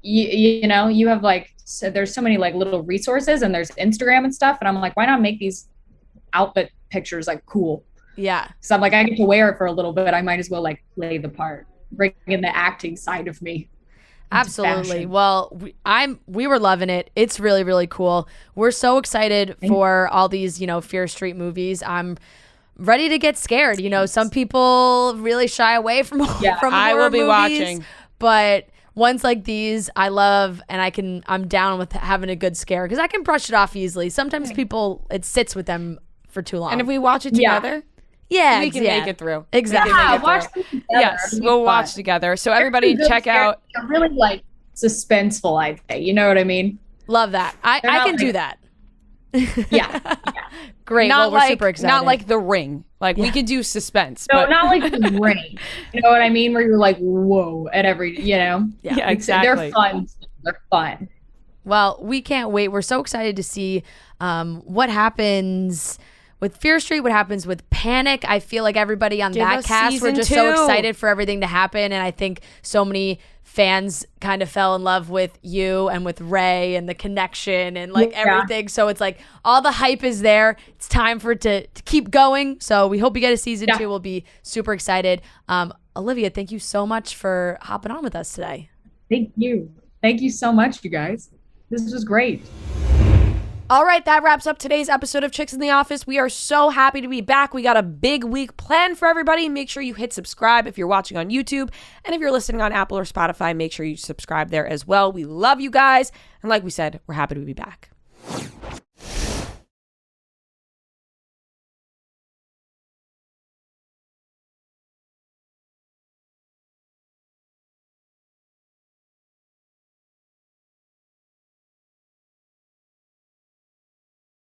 you have like, so there's so many like little resources, and there's Instagram and stuff, and I'm like, why not make these outfit pictures like cool? Yeah. So I'm like, I get to wear it for a little bit. I might as well like play the part, bring in the acting side of me. Absolutely. Well, we were loving it. It's really, really cool. We're so excited for all these, Fear Street movies. I'm ready to get scared. Some people really shy away from from I horror will be movies, watching. But ones like these, I love, and I'm down with having a good scare because I can brush it off easily. Sometimes people, it sits with them for too long. And if we watch it together, we can make it through. Exactly. Watch it together. Yes, we'll watch together. So everybody check out. They're really like suspenseful, I'd say. You know what I mean? Love that. I can do that. Yeah. Great. Not we're super excited. Not like The Ring. Like we could do suspense. No, but not like The Ring. You know what I mean? Where you're like, whoa, at every, Yeah, exactly. They're fun. Well, we can't wait. We're so excited to see what happens with Fear Street, what happens with Panic. I feel like everybody on that cast, we're just so excited for everything to happen. And I think so many fans kind of fell in love with you and with Ray and the connection and like everything. So it's like all the hype is there. It's time for it to keep going. So we hope we get a season 2. We'll be super excited. Olivia, thank you so much for hopping on with us today. Thank you. Thank you so much, you guys. This was great. All right, that wraps up today's episode of Chicks in the Office. We are so happy to be back. We got a big week planned for everybody. Make sure you hit subscribe if you're watching on YouTube. And if you're listening on Apple or Spotify, make sure you subscribe there as well. We love you guys. And like we said, we're happy to be back.